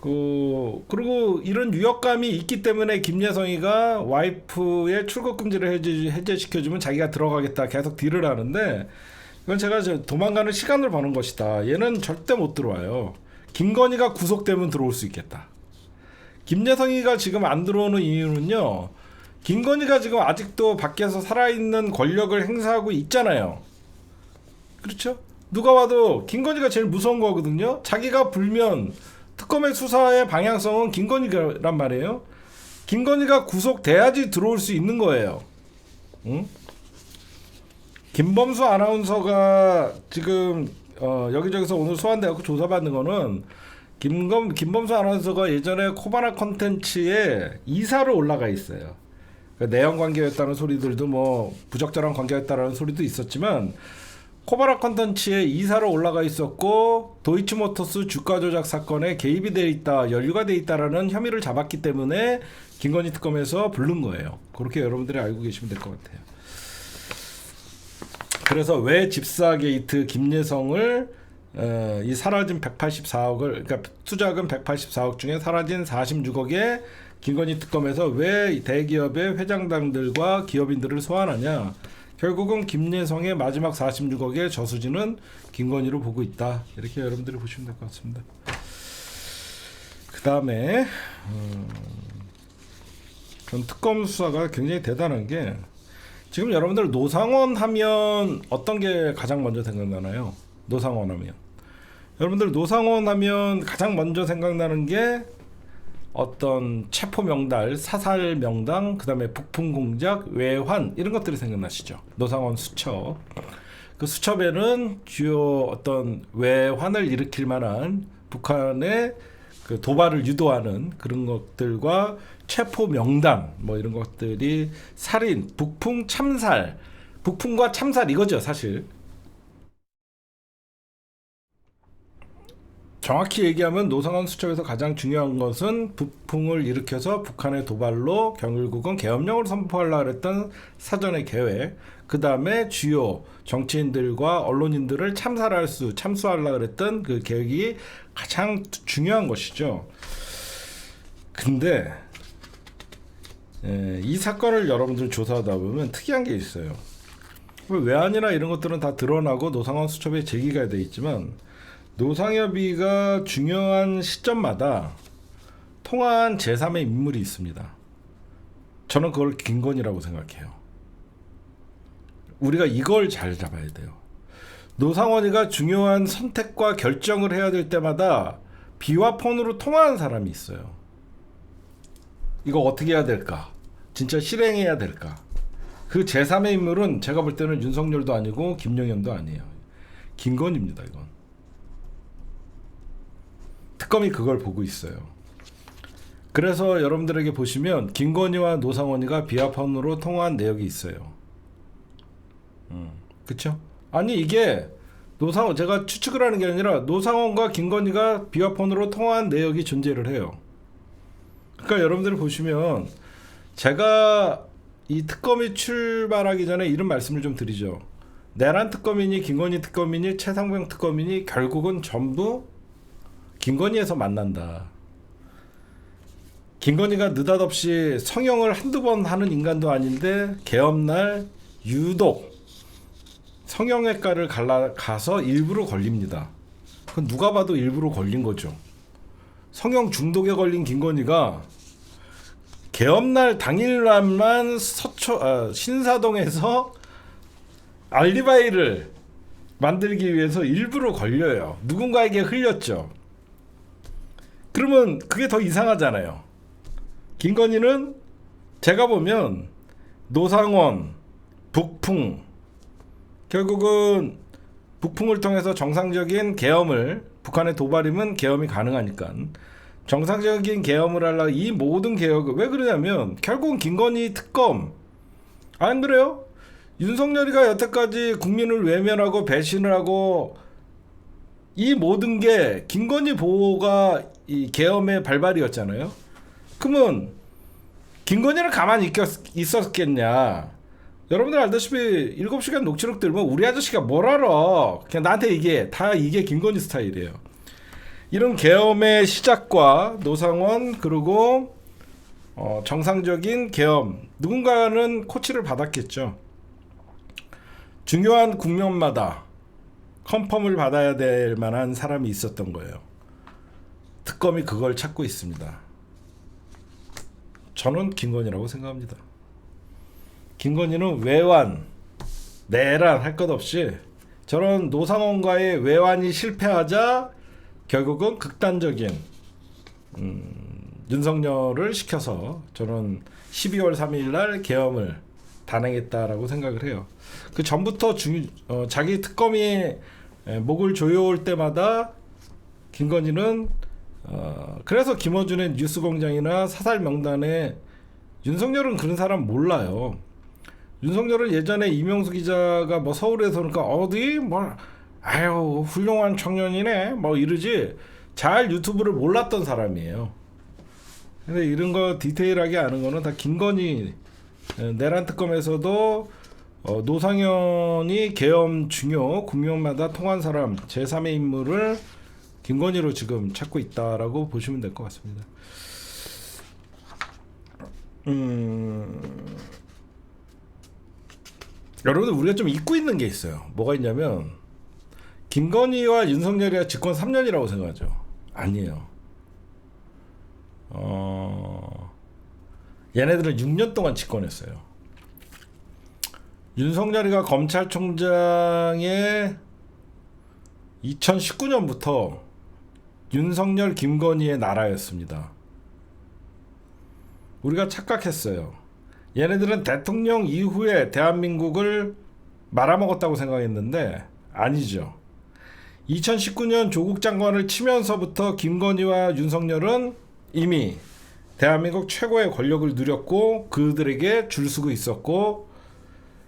그리고 이런 위협감이 있기 때문에 김예성이가 와이프의 출국 금지를 해제시켜주면 자기가 들어가겠다 계속 딜을 하는데, 이건 제가 도망가는 시간을 버는 것이다. 얘는 절대 못 들어와요. 김건희가 구속되면 들어올 수 있겠다. 김예성이가 지금 안 들어오는 이유는요, 김건희가 지금 아직도 밖에서 살아있는 권력을 행사하고 있잖아요. 그렇죠? 누가 봐도 김건희가 제일 무서운 거거든요. 자기가 불면 특검의 수사의 방향성은 김건희란 말이에요. 김건희가 구속돼야지 들어올 수 있는 거예요. 응? 김범수 아나운서가 지금 여기저기서 오늘 소환돼갖고 조사받는 거는, 김범수 아나운서가 예전에 코바나 컨텐츠에 이사로 올라가 있어요. 그러니까 내연 관계였다는 소리들도, 뭐 부적절한 관계였다라는 소리도 있었지만, 코바나 컨텐츠에 이사로 올라가 있었고, 도이치모터스 주가 조작 사건에 개입이 돼 있다, 연루가 돼 있다라는 혐의를 잡았기 때문에 김건희 특검에서 부른 거예요. 그렇게 여러분들이 알고 계시면 될 것 같아요. 그래서 왜 집사 게이트 김예성을 이 사라진 184억을, 그러니까 투자금 184억 중에 사라진 46억에 김건희 특검에서 왜 대기업의 회장당들과 기업인들을 소환하냐? 결국은 김예성의 마지막 46억의 저수지는 김건희로 보고 있다, 이렇게 여러분들이 보시면 될 것 같습니다. 그 다음에 전 특검 수사가 굉장히 대단한 게, 지금 여러분들 노상원 하면 어떤 게 가장 먼저 생각나나요? 노상원 하면 여러분들 노상원 하면 가장 먼저 생각나는 게 어떤 체포 명달, 사살 명당, 그 다음에 북풍 공작, 외환, 이런 것들이 생각나시죠? 노상원 수첩. 그 수첩에는 주요 어떤 외환을 일으킬 만한 북한의 그 도발을 유도하는 그런 것들과 체포 명당, 뭐 이런 것들이, 살인, 북풍 참살, 북풍과 참살 이거죠, 사실. 정확히 얘기하면 노상원 수첩에서 가장 중요한 것은 북풍을 일으켜서 북한의 도발로 결국은 계엄령을 선포하려고 했던 사전의 계획, 그 다음에 주요 정치인들과 언론인들을 참수하려고 했던 그 계획이 가장 중요한 것이죠. 근데 이 사건을 여러분들 조사하다 보면 특이한 게 있어요. 외환이나 이런 것들은 다 드러나고 노상원 수첩에 제기가 돼 있지만 노상협의가 중요한 시점마다 통화한 제3의 인물이 있습니다. 저는 그걸 김건희라고 생각해요. 우리가 이걸 잘 잡아야 돼요. 노상원이가 중요한 선택과 결정을 해야 될 때마다 비와 폰으로 통화하는 사람이 있어요. 이거 어떻게 해야 될까? 진짜 실행해야 될까? 그 제3의 인물은 제가 볼 때는 윤석열도 아니고 김용현도 아니에요. 김건희입니다. 이건. 특검이 그걸 보고 있어요. 그래서 여러분들에게 보시면 김건희와 노상원이가 비하폰으로 통화한 내역이 있어요. 그쵸? 아니 이게 노상원, 제가 추측을 하는 게 아니라 노상원과 김건희가 비하폰으로 통화한 내역이 존재를 해요. 그러니까 여러분들이 보시면 제가 이 특검이 출발하기 전에 이런 말씀을 좀 드리죠. 내란 특검이니 김건희 특검이니 최상병 특검이니 결국은 전부 김건희에서 만난다. 김건희가 느닷없이 성형을 한두 번 하는 인간도 아닌데 계엄날 유독 성형외과를 가서 일부러 걸립니다. 그건 누가 봐도 일부러 걸린 거죠. 성형 중독에 걸린 김건희가 계엄날 당일날만 신사동에서 알리바이를 만들기 위해서 일부러 걸려요. 누군가에게 흘렸죠. 그러면 그게 더 이상하잖아요. 김건희는 제가 보면 노상원, 북풍, 결국은 북풍을 통해서 정상적인 계엄을, 북한의 도발이면 계엄이 가능하니까 정상적인 계엄을 하려고 이 모든 개혁을, 왜 그러냐면 결국은 김건희 특검, 안 그래요? 윤석열이가 여태까지 국민을 외면하고 배신을 하고 이 모든 게 김건희 보호가 이 계엄의 발발이었잖아요. 그러면 김건희는 가만히 있었겠냐? 여러분들 알다시피 7시간 녹취록 들으면 우리 아저씨가 뭘 알아? 그냥 나한테 얘기해. 다 이게 김건희 스타일이에요. 이런 계엄의 시작과 노상원 그리고 정상적인 계엄, 누군가는 코치를 받았겠죠. 중요한 국면마다 컨펌을 받아야 될 만한 사람이 있었던 거예요. 특검이 그걸 찾고 있습니다. 저는 김건희라고 생각합니다. 김건희는 외환, 내란 할 것 없이 저런 노상원과의 외환이 실패하자 결국은 극단적인 윤석열을 시켜서 저는 12월 3일 날 계엄을 단행했다라고 생각을 해요. 그 전부터 자기 특검이 목을 조여올 때마다 김건희는 그래서 김어준의 뉴스공장이나 사살명단에 윤석열은 그런 사람 몰라요. 윤석열은 예전에 이명수 기자가 뭐 서울에서 그러니까 어디 뭐 아유 훌륭한 청년이네 뭐 이러지 잘 유튜브를 몰랐던 사람이에요. 근데 이런 거 디테일하게 아는 거는 다 김건희 내란 특검에서도 노상현이 계엄 중요 국면마다 통한 사람 제3의 인물을 김건희로 지금 찾고 있다라고 보시면 될 것 같습니다. 여러분들 우리가 좀 잊고 있는 게 있어요. 뭐가 있냐면 김건희와 윤석열이가 집권 3년이라고 생각하죠. 아니에요. 얘네들은 6년 동안 집권했어요. 윤석열이가 검찰총장에 2019년부터 윤석열 김건희의 나라였습니다. 우리가 착각했어요. 얘네들은 대통령 이후에 대한민국을 말아먹었다고 생각했는데 아니죠. 2019년 조국 장관을 치면서부터 김건희와 윤석열은 이미 대한민국 최고의 권력을 누렸고 그들에게 줄서고 있었고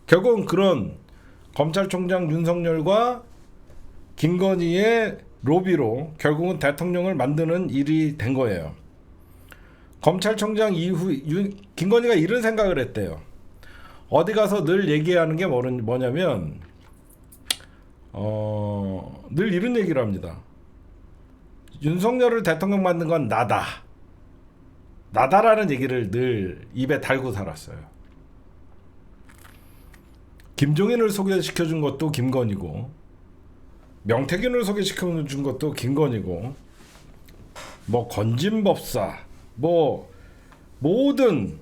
결국은 그런 검찰총장 윤석열과 김건희의 로비로 결국은 대통령을 만드는 일이 된 거예요. 검찰총장 이후 김건희가 이런 생각을 했대요. 어디 가서 늘 얘기하는 게 뭐냐면 늘 이런 얘기를 합니다. 윤석열을 대통령 만든 건 나다라는 얘기를 늘 입에 달고 살았어요. 김종인을 소개시켜준 것도 김건희고, 명태균을 소개시켜준 것도 김건희고, 뭐 건진법사, 뭐 모든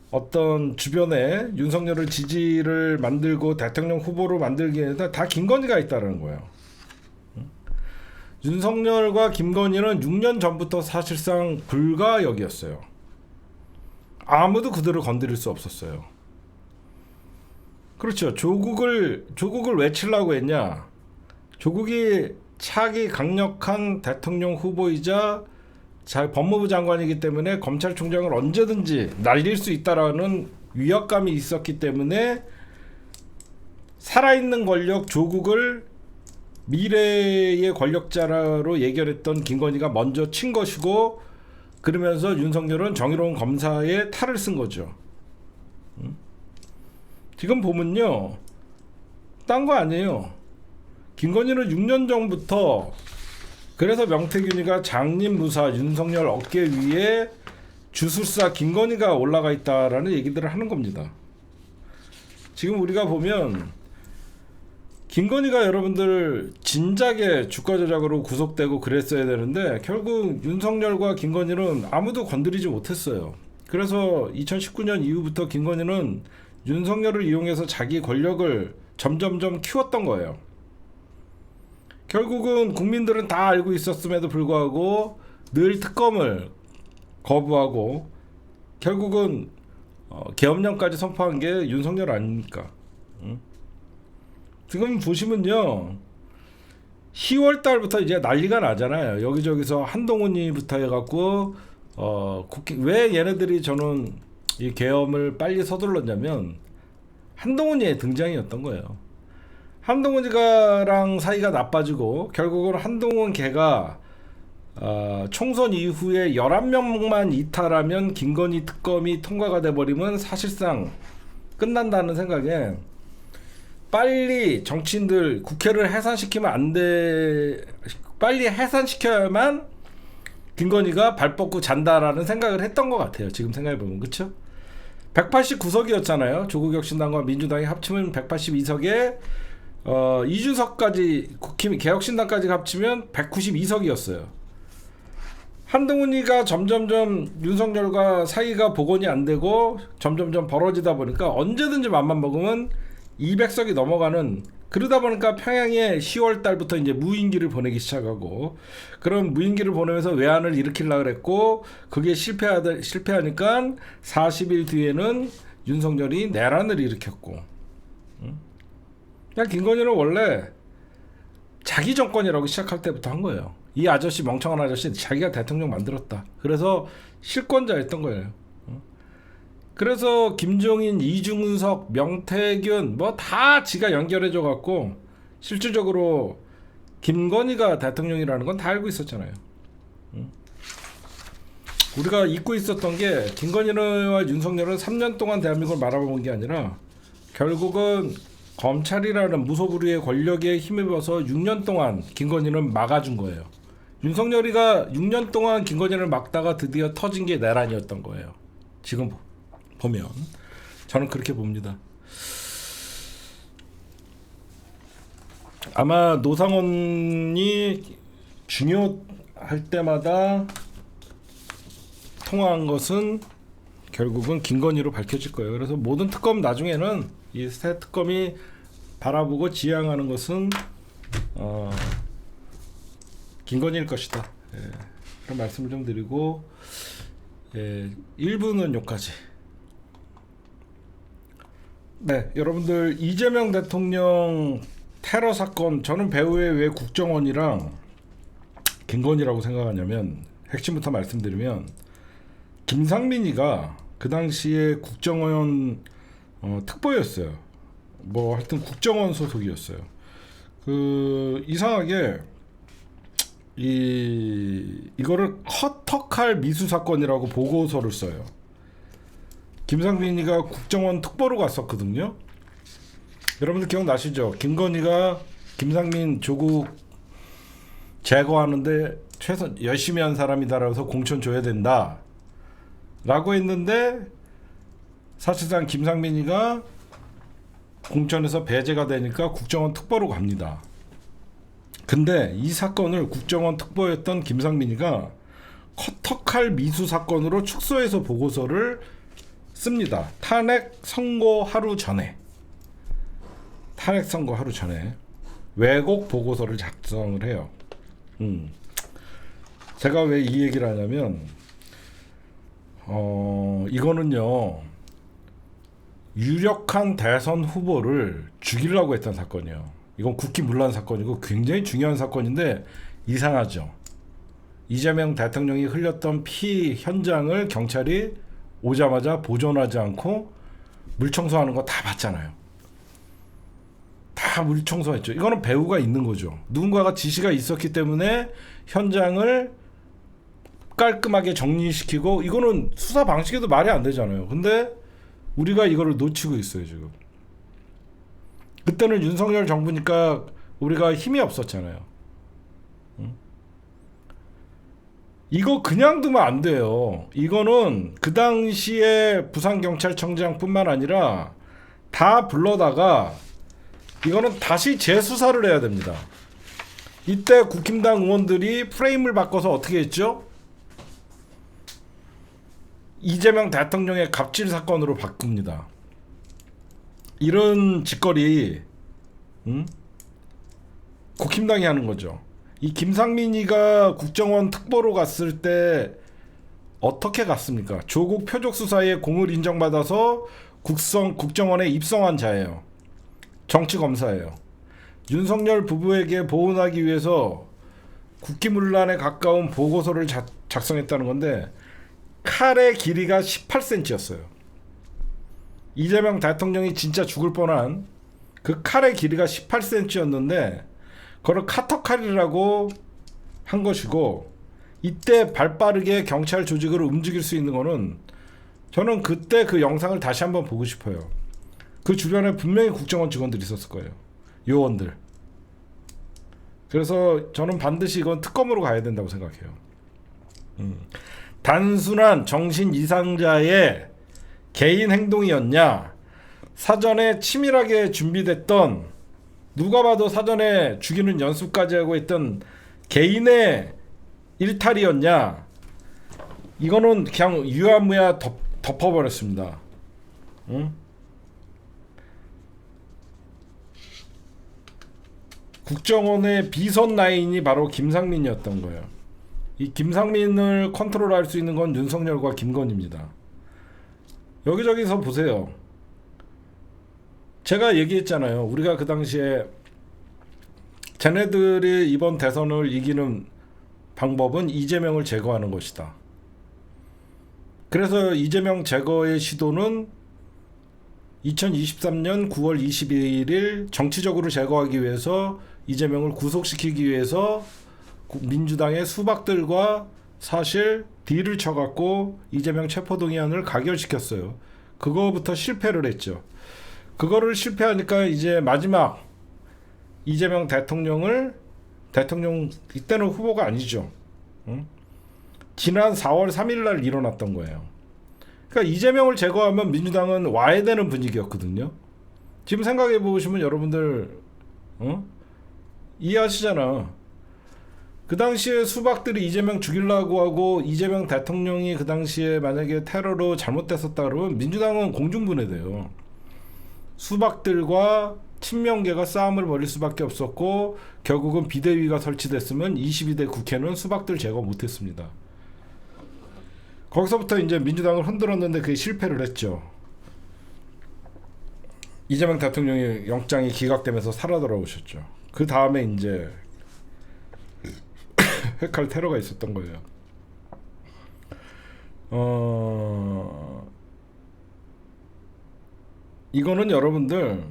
어떤 주변에 윤석열을 지지를 만들고 대통령 후보로 만들기에는 다 김건희가 있다는 거예요. 윤석열과 김건희는 6년 전부터 사실상 불가역이었어요. 아무도 그들을 건드릴 수 없었어요. 그렇죠. 조국을 왜 치려고 했냐? 조국이 차기 강력한 대통령 후보이자 법무부 장관이기 때문에 검찰총장을 언제든지 날릴 수 있다라는 위협감이 있었기 때문에 살아있는 권력 조국을 미래의 권력자로 예견했던 김건희가 먼저 친 것이고, 그러면서 윤석열은 정의로운 검사에 탈을 쓴 거죠. 지금 보면요, 딴 거 아니에요. 김건희는 6년 전부터, 그래서 명태균이가 장님무사 윤석열 어깨 위에 주술사 김건희가 올라가 있다라는 얘기들을 하는 겁니다. 지금 우리가 보면 김건희가 여러분들 진작에 주가 조작으로 구속되고 그랬어야 되는데 결국 윤석열과 김건희는 아무도 건드리지 못했어요. 그래서 2019년 이후부터 김건희는 윤석열을 이용해서 자기 권력을 점점점 키웠던 거예요. 결국은 국민들은 다 알고 있었음에도 불구하고 늘 특검을 거부하고 결국은 계엄령까지 선포한 게 윤석열 아닙니까? 지금 보시면요, 10월 달부터 이제 난리가 나잖아요. 여기저기서 한동훈이부터 해갖고 왜 얘네들이 저는 이 계엄을 빨리 서둘렀냐면 한동훈이의 등장이었던 거예요. 한동훈이가랑 사이가 나빠지고 결국은 한동훈 걔가 총선 이후에 11명만 이탈하면 김건희 특검이 통과가 돼버리면 사실상 끝난다는 생각에 빨리 정치인들 국회를 해산시키면 안 돼, 빨리 해산시켜야만 김건희가 발 뻗고 잔다라는 생각을 했던 것 같아요. 지금 생각해보면. 그쵸? 189석이었잖아요. 조국혁신당과 민주당이 합치면 182석에 이준석까지 개혁신당까지 합치면 192석이었어요. 한동훈이가 점점점 윤석열과 사이가 복원이 안 되고 점점점 벌어지다 보니까 언제든지 맘만 먹으면 200석이 넘어가는, 그러다 보니까 평양에 10월 달부터 이제 무인기를 보내기 시작하고, 그럼 무인기를 보내면서 외환을 일으키려고 그랬고, 그게 실패하니까 40일 뒤에는 윤석열이 내란을 일으켰고, 그냥 김건희는 원래 자기 정권이라고 시작할 때부터 한 거예요. 이 아저씨, 멍청한 아저씨, 자기가 대통령 만들었다. 그래서 실권자였던 거예요. 그래서 김종인, 이중석, 명태균 뭐 다 지가 연결해줘 갖고 실질적으로 김건희가 대통령이라는 건 다 알고 있었잖아요. 우리가 잊고 있었던 게 김건희와 윤석열은 3년 동안 대한민국을 말아본 게 아니라 결국은 검찰이라는 무소불위의 권력에 힘입어서 6년 동안 김건희는 막아준 거예요. 윤석열이가 6년 동안 김건희를 막다가 드디어 터진 게 내란이었던 거예요. 지금 보면 저는 그렇게 봅니다. 아마 노상원이 중요할 때마다 통화한 것은 결국은 김건희로 밝혀질 거예요. 그래서 모든 특검 나중에는 이 새 특검이 바라보고 지향하는 것은 김건희일 것이다. 예, 그런 말씀을 좀 드리고, 1부는 여기까지. 네, 여러분들, 이재명 대통령 테러 사건, 저는 배후에 왜 국정원이랑 김건희라고 생각하냐면, 핵심부터 말씀드리면 김상민이가 그 당시에 국정원 특보였어요. 뭐 하여튼 국정원 소속이었어요. 그 이상하게 이거를 커터칼 미수 사건이라고 보고서를 써요. 김상민이가 국정원 특보로 갔었거든요. 여러분들 기억나시죠? 김건희가 김상민 조국 제거하는데 최선 열심히 한 사람이다라서 공천 줘야 된다 라고 했는데, 사실상 김상민이가 공천에서 배제가 되니까 국정원 특보로 갑니다. 근데 이 사건을 국정원 특보였던 김상민이가 커터칼 미수 사건으로 축소해서 보고서를 씁니다. 탄핵 선고 하루 전에 왜곡 보고서를 작성을 해요. 제가 왜 이 얘기를 하냐면 이거는요, 유력한 대선 후보를 죽이려고 했던 사건이에요. 이건 국기문란 사건이고 굉장히 중요한 사건인데 이상하죠. 이재명 대통령이 흘렸던 피 현장을 경찰이 오자마자 보존하지 않고 물청소하는 거 다 봤잖아요. 다 물청소했죠. 이거는 배후가 있는 거죠. 누군가가 지시가 있었기 때문에 현장을 깔끔하게 정리시키고, 이거는 수사 방식에도 말이 안 되잖아요. 근데 우리가 이거를 놓치고 있어요 지금. 그때는 윤석열 정부니까 우리가 힘이 없었잖아요. 이거 그냥 두면 안 돼요. 이거는 그 당시에 부산경찰청장뿐만 아니라 다 불러다가 이거는 다시 재수사를 해야 됩니다. 이때 국힘당 의원들이 프레임을 바꿔서 어떻게 했죠? 이재명 대통령의 갑질 사건으로 바꿉니다. 이런 짓거리 국힘당이 하는 거죠. 이 김상민이가 국정원 특보로 갔을 때 어떻게 갔습니까? 조국 표적 수사에 공을 인정받아서 국정원에 입성한 자예요. 정치검사예요. 윤석열 부부에게 보훈하기 위해서 국기문란에 가까운 보고서를 작성했다는 건데, 칼의 길이가 18cm였어요. 이재명 대통령이 진짜 죽을 뻔한 그 칼의 길이가 18cm였는데 그걸 카터칼이라고 한 것이고, 이때 발빠르게 경찰 조직을 움직일 수 있는 거는, 저는 그때 그 영상을 다시 한번 보고 싶어요. 그 주변에 분명히 국정원 직원들이 있었을 거예요. 요원들. 그래서 저는 반드시 이건 특검으로 가야 된다고 생각해요. 단순한 정신 이상자의 개인 행동이었냐, 사전에 치밀하게 준비됐던, 누가 봐도 사전에 죽이는 연습까지 하고 있던 개인의 일탈이었냐, 이거는 그냥 유야무야 덮어버렸습니다. 국정원의 비선 라인이 바로 김상민이었던 거예요. 이 김상민을 컨트롤할 수 있는 건 윤석열과 김건희입니다. 여기저기서 보세요. 제가 얘기했잖아요. 우리가 그 당시에 쟤네들이 이번 대선을 이기는 방법은 이재명을 제거하는 것이다. 그래서 이재명 제거의 시도는 2023년 9월 22일 정치적으로 제거하기 위해서, 이재명을 구속시키기 위해서 민주당의 수박들과 사실 딜을 쳐갖고 이재명 체포동의안을 가결시켰어요. 그거부터 실패를 했죠. 그거를 실패하니까 이제 마지막 이재명 대통령, 이때는 후보가 아니죠. 지난 4월 3일 날 일어났던 거예요. 그러니까 이재명을 제거하면 민주당은 와야 되는 분위기였거든요. 지금 생각해 보시면 여러분들 이해하시잖아. 그 당시에 수박들이 이재명 죽이려고 하고, 이재명 대통령이 그 당시에 만약에 테러로 잘못됐었다 그러면 민주당은 공중분해돼요. 수박들과 친명계가 싸움을 벌일 수밖에 없었고, 결국은 비대위가 설치됐으면 22대 국회는 수박들 제거 못했습니다. 거기서부터 이제 민주당을 흔들었는데 그게 실패를 했죠. 이재명 대통령이 영장이 기각되면서 살아 돌아오셨죠. 그 다음에 이제 핵할 테러가 있었던 거예요. 이거는 여러분들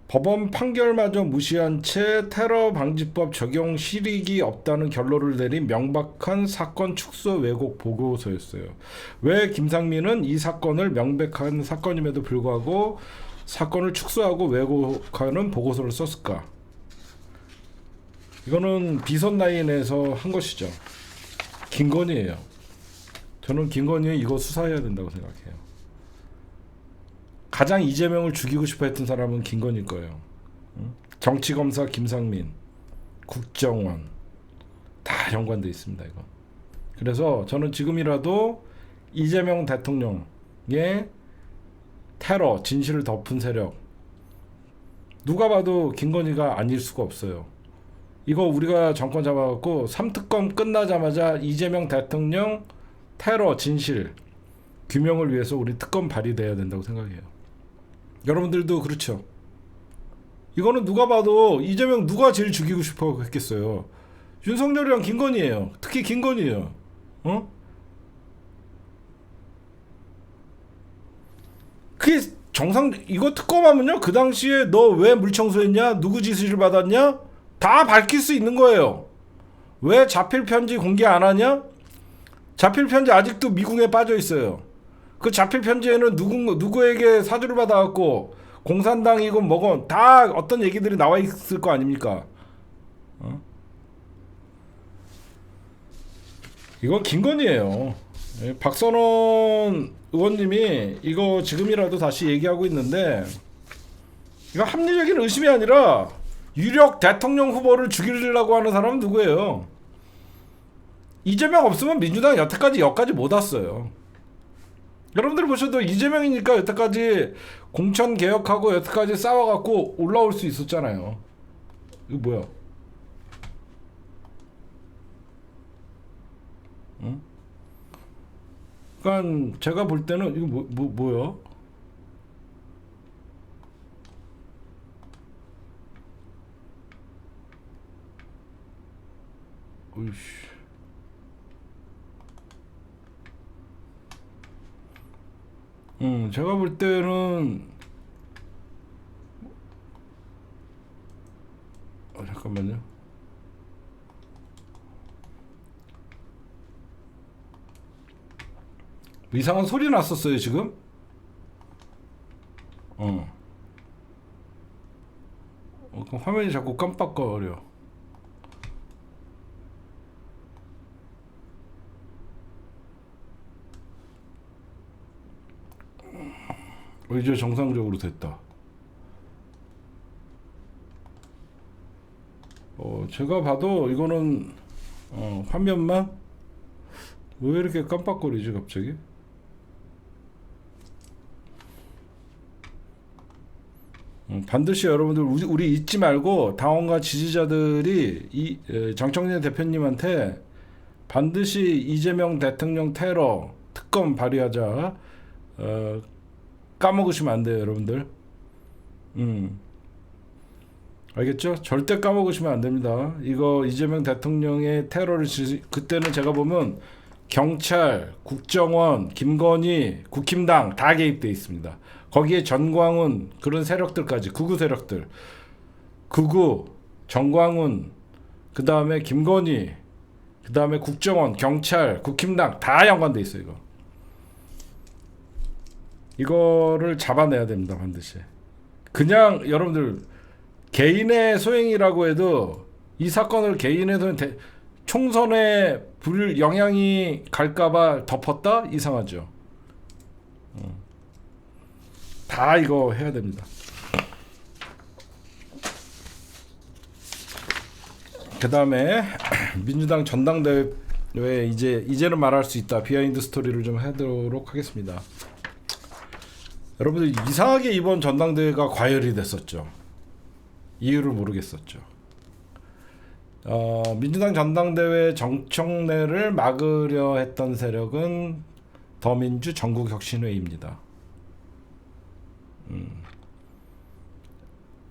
법원 판결마저 무시한 채 테러 방지법 적용 실익이 없다는 결론을 내린 명백한 사건 축소 왜곡 보고서였어요. 왜 김상민은 이 사건을 명백한 사건임에도 불구하고 사건을 축소하고 왜곡하는 보고서를 썼을까? 이거는 비선 라인에서 한 것이죠. 김건희예요. 저는 김건희 이거 수사해야 된다고 생각해요. 가장 이재명을 죽이고 싶어 했던 사람은 김건희일 거예요. 정치검사 김상민, 국정원 다 연관돼 있습니다. 이거. 그래서 저는 지금이라도 이재명 대통령의 테러 진실을 덮은 세력 누가 봐도 김건희가 아닐 수가 없어요. 이거 우리가 정권 잡아갖고 3특검 끝나자마자 이재명 대통령 테러 진실 규명을 위해서 우리 특검 발의돼야 된다고 생각해요. 여러분들도 그렇죠? 이거는 누가 봐도 이재명 누가 제일 죽이고 싶어 했겠어요? 윤석열이랑 김건희예요. 특히 김건희예요. 어? 그게 정상 이거 특검하면요 그 당시에 너 왜 물청소했냐? 누구 지시를 받았냐? 다 밝힐 수 있는 거예요. 왜 자필 편지 공개 안 하냐? 자필 편지 아직도 미궁에 빠져 있어요. 그 자필 편지에는 누구에게 사주를 받아갖고 공산당이고 뭐건 다 어떤 얘기들이 나와 있을 거 아닙니까? 어? 이건 김건희예요. 박선원 의원님이 이거 지금이라도 다시 얘기하고 있는데 이거 합리적인 의심이 아니라 유력 대통령 후보를 죽이려고 하는 사람은 누구예요? 이재명 없으면 민주당 여태까지 못 왔어요. 여러분들 보셔도 이재명이니까 여태까지 공천 개혁하고 여태까지 싸워갖고 올라올 수 있었잖아요. 이거 뭐야? 응? 그러니까 제가 볼 때는 이거 뭐야? 어이씨. 제가 볼 때는 잠깐만요. 이상한 소리 났었어요 지금? 화면이 자꾸 깜빡거려. 이제 정상적으로 됐다. 제가 봐도 이거는 화면만 왜 이렇게 깜빡거리지 갑자기? 반드시 여러분들 우리 잊지 말고 당원과 지지자들이 정청래 대표님한테 반드시 이재명 대통령 테러 특검 발의하자 까먹으시면 안 돼요 여러분들. 알겠죠? 절대 까먹으시면 안 됩니다. 이거 이재명 대통령의 테러를 그때는 제가 보면 경찰, 국정원, 김건희, 국힘당 다 개입돼 있습니다. 거기에 전광훈 그런 세력들까지 극우 세력들, 극우, 전광훈, 그 다음에 김건희, 그 다음에 국정원, 경찰, 국힘당 다 연관돼 있어요. 이거를 잡아내야 됩니다 반드시. 그냥 여러분들 개인의 소행이라고 해도 이 사건을 개인의 소행 총선에 불 영향이 갈까봐 덮었다? 이상하죠. 다 이거 해야 됩니다. 그 다음에 민주당 전당대회 이제는 말할 수 있다. 비하인드 스토리를 좀 하도록 하겠습니다. 여러분들 이상하게 이번 전당대회가 과열이 됐었죠. 이유를 모르겠었죠. 민주당 전당대회 정청래를 막으려 했던 세력은 더민주 전국혁신회의입니다.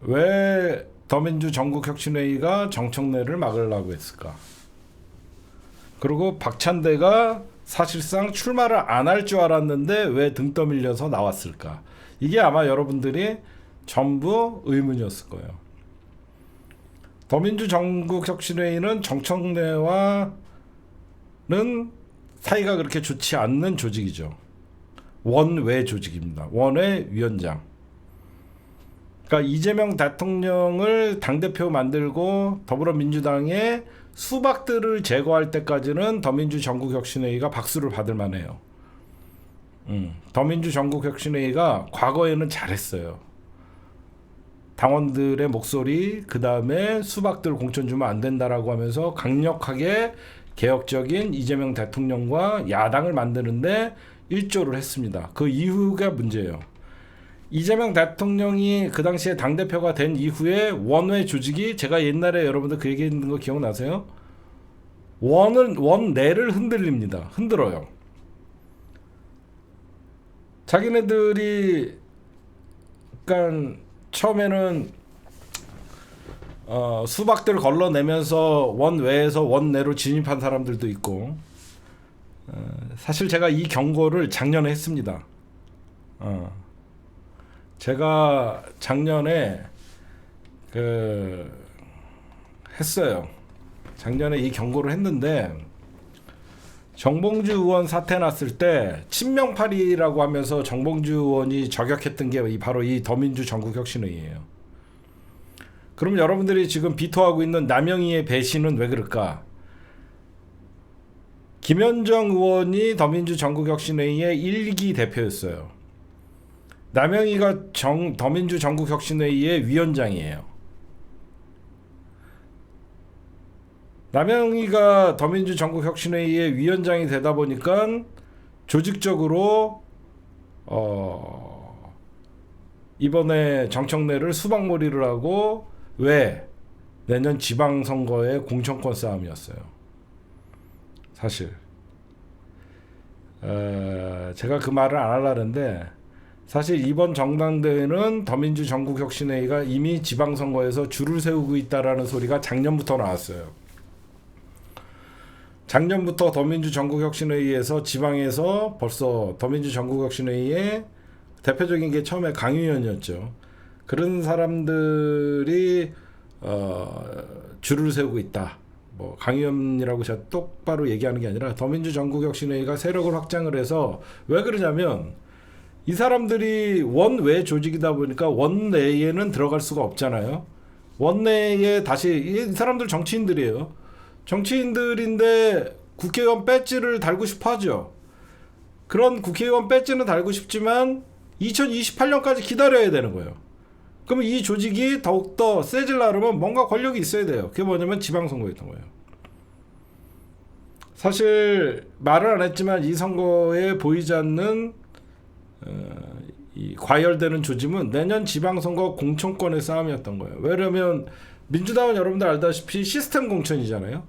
왜 더민주 전국혁신회의가 정청래를 막으려고 했을까? 그리고 박찬대가 사실상 출마를 안 할 줄 알았는데 왜 등 떠밀려서 나왔을까? 이게 아마 여러분들이 전부 의문이었을 거예요. 더민주 전국혁신회의는 정청래와는 사이가 그렇게 좋지 않는 조직이죠. 원외 조직입니다. 원외 위원장. 그러니까 이재명 대통령을 당대표 만들고 더불어민주당의 수박들을 제거할 때까지는 더민주 전국혁신회의가 박수를 받을 만해요. 더민주 전국혁신회의가 과거에는 잘했어요. 당원들의 목소리, 그 다음에 수박들 공천 주면 안 된다라고 하면서 강력하게 개혁적인 이재명 대통령과 야당을 만드는데 일조를 했습니다. 그 이후가 문제예요. 이재명 대통령이 그 당시에 당대표가 된 이후에 원외 조직이, 제가 옛날에 여러분들 그 얘기했는 거 기억나세요? 원내를 흔들어요. 자기네들이 그러니까 처음에는 수박들 걸러내면서 원외에서 원내로 진입한 사람들도 있고, 사실 제가 이 경고를 작년에 했습니다. 제가 작년에 했어요. 작년에 이 경고를 했는데, 정봉주 의원 사태 났을 때 친명파리라고 하면서 정봉주 의원이 저격했던 게 바로 이 더민주 전국혁신회의예요. 그럼 여러분들이 지금 비토하고 있는 남영희의 배신은 왜 그럴까? 김현정 의원이 더민주 전국혁신회의의 1기 대표였어요. 남영희가 더민주 전국혁신회의의 위원장이에요. 남영희가 더민주 전국혁신회의의 위원장이 되다 보니까 조직적으로 이번에 정청래를 수박몰이를 하고, 왜? 내년 지방선거의 공천권 싸움이었어요. 사실 제가 그 말을 안 하려는데, 사실 이번 정당대회는 더민주 전국혁신회의가 이미 지방선거에서 줄을 세우고 있다라는 소리가 작년부터 나왔어요. 작년부터 더민주 전국혁신회의에서 지방에서 벌써 더민주 전국혁신회의의 대표적인 게 처음에 강의원이었죠. 그런 사람들이 줄을 세우고 있다. 뭐 강의원이라고 제가 똑바로 얘기하는 게 아니라 더민주 전국혁신회의가 세력을 확장을 해서, 왜 그러냐면 이 사람들이 원외 조직이다 보니까 원내에는 들어갈 수가 없잖아요. 원내에 다시, 이 사람들 정치인들이에요. 정치인들인데 국회의원 배지를 달고 싶어 하죠. 그런 국회의원 배지는 달고 싶지만 2028년까지 기다려야 되는 거예요. 그러면 이 조직이 더욱더 세질라면 뭔가 권력이 있어야 돼요. 그게 뭐냐면 지방선거였던 거예요. 사실 말을 안 했지만 이 선거에 보이지 않는 이 과열되는 조짐은 내년 지방선거 공천권의 싸움이었던 거예요. 왜냐면 민주당은 여러분들 알다시피 시스템 공천이잖아요.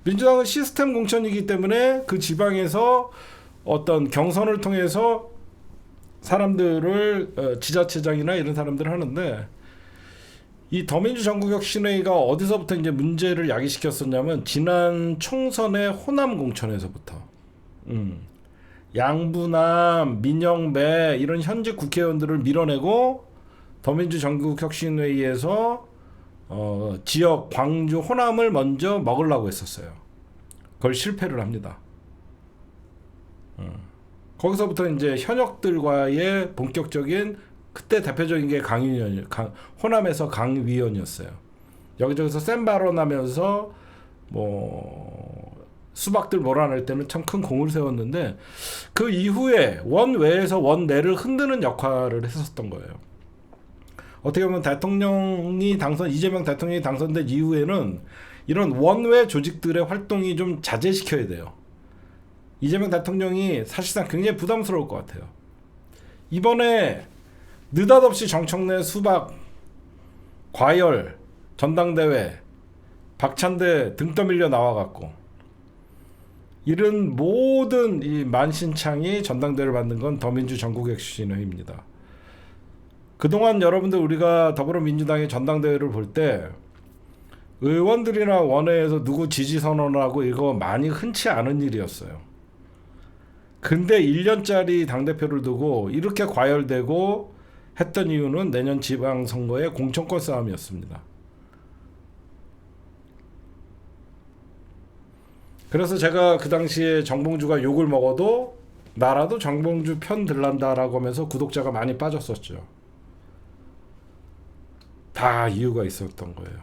민주당은 시스템 공천이기 때문에 그 지방에서 어떤 경선을 통해서 사람들을 지자체장이나 이런 사람들을 하는데, 이 더민주 전국혁신회의가 어디서부터 이제 문제를 야기시켰었냐면 지난 총선의 호남 공천에서부터 양부남, 민영배 이런 현직 국회의원들을 밀어내고 더민주 전국혁신회의에서 지역 광주 호남을 먼저 먹으려고 했었어요. 그걸 실패를 합니다. 거기서부터 이제 현역들과의 본격적인, 그때 대표적인 게 호남에서 강위원이었어요. 여기저기서 센 발언하면서 뭐 수박들 몰아낼 때는 참 큰 공을 세웠는데, 그 이후에 원외에서 원내를 흔드는 역할을 했었던 거예요. 어떻게 보면 이재명 대통령이 당선된 이후에는 이런 원외 조직들의 활동이 좀 자제시켜야 돼요. 이재명 대통령이 사실상 굉장히 부담스러울 것 같아요. 이번에 느닷없이 정청래 수박, 과열, 전당대회, 박찬대 등 떠밀려 나와갖고 이런 모든 이 만신창이 전당대회를 만든 건 더민주 전국혁신회의입니다. 그동안 여러분들 우리가 더불어민주당의 전당대회를 볼 때 의원들이나 원외에서 누구 지지 선언하고 이거 많이 흔치 않은 일이었어요. 근데 1년짜리 당대표를 두고 이렇게 과열되고 했던 이유는 내년 지방선거의 공천권 싸움이었습니다. 그래서 제가 그 당시에 정봉주가 욕을 먹어도 나라도 정봉주 편 들란다라고 하면서 구독자가 많이 빠졌었죠. 다 이유가 있었던 거예요.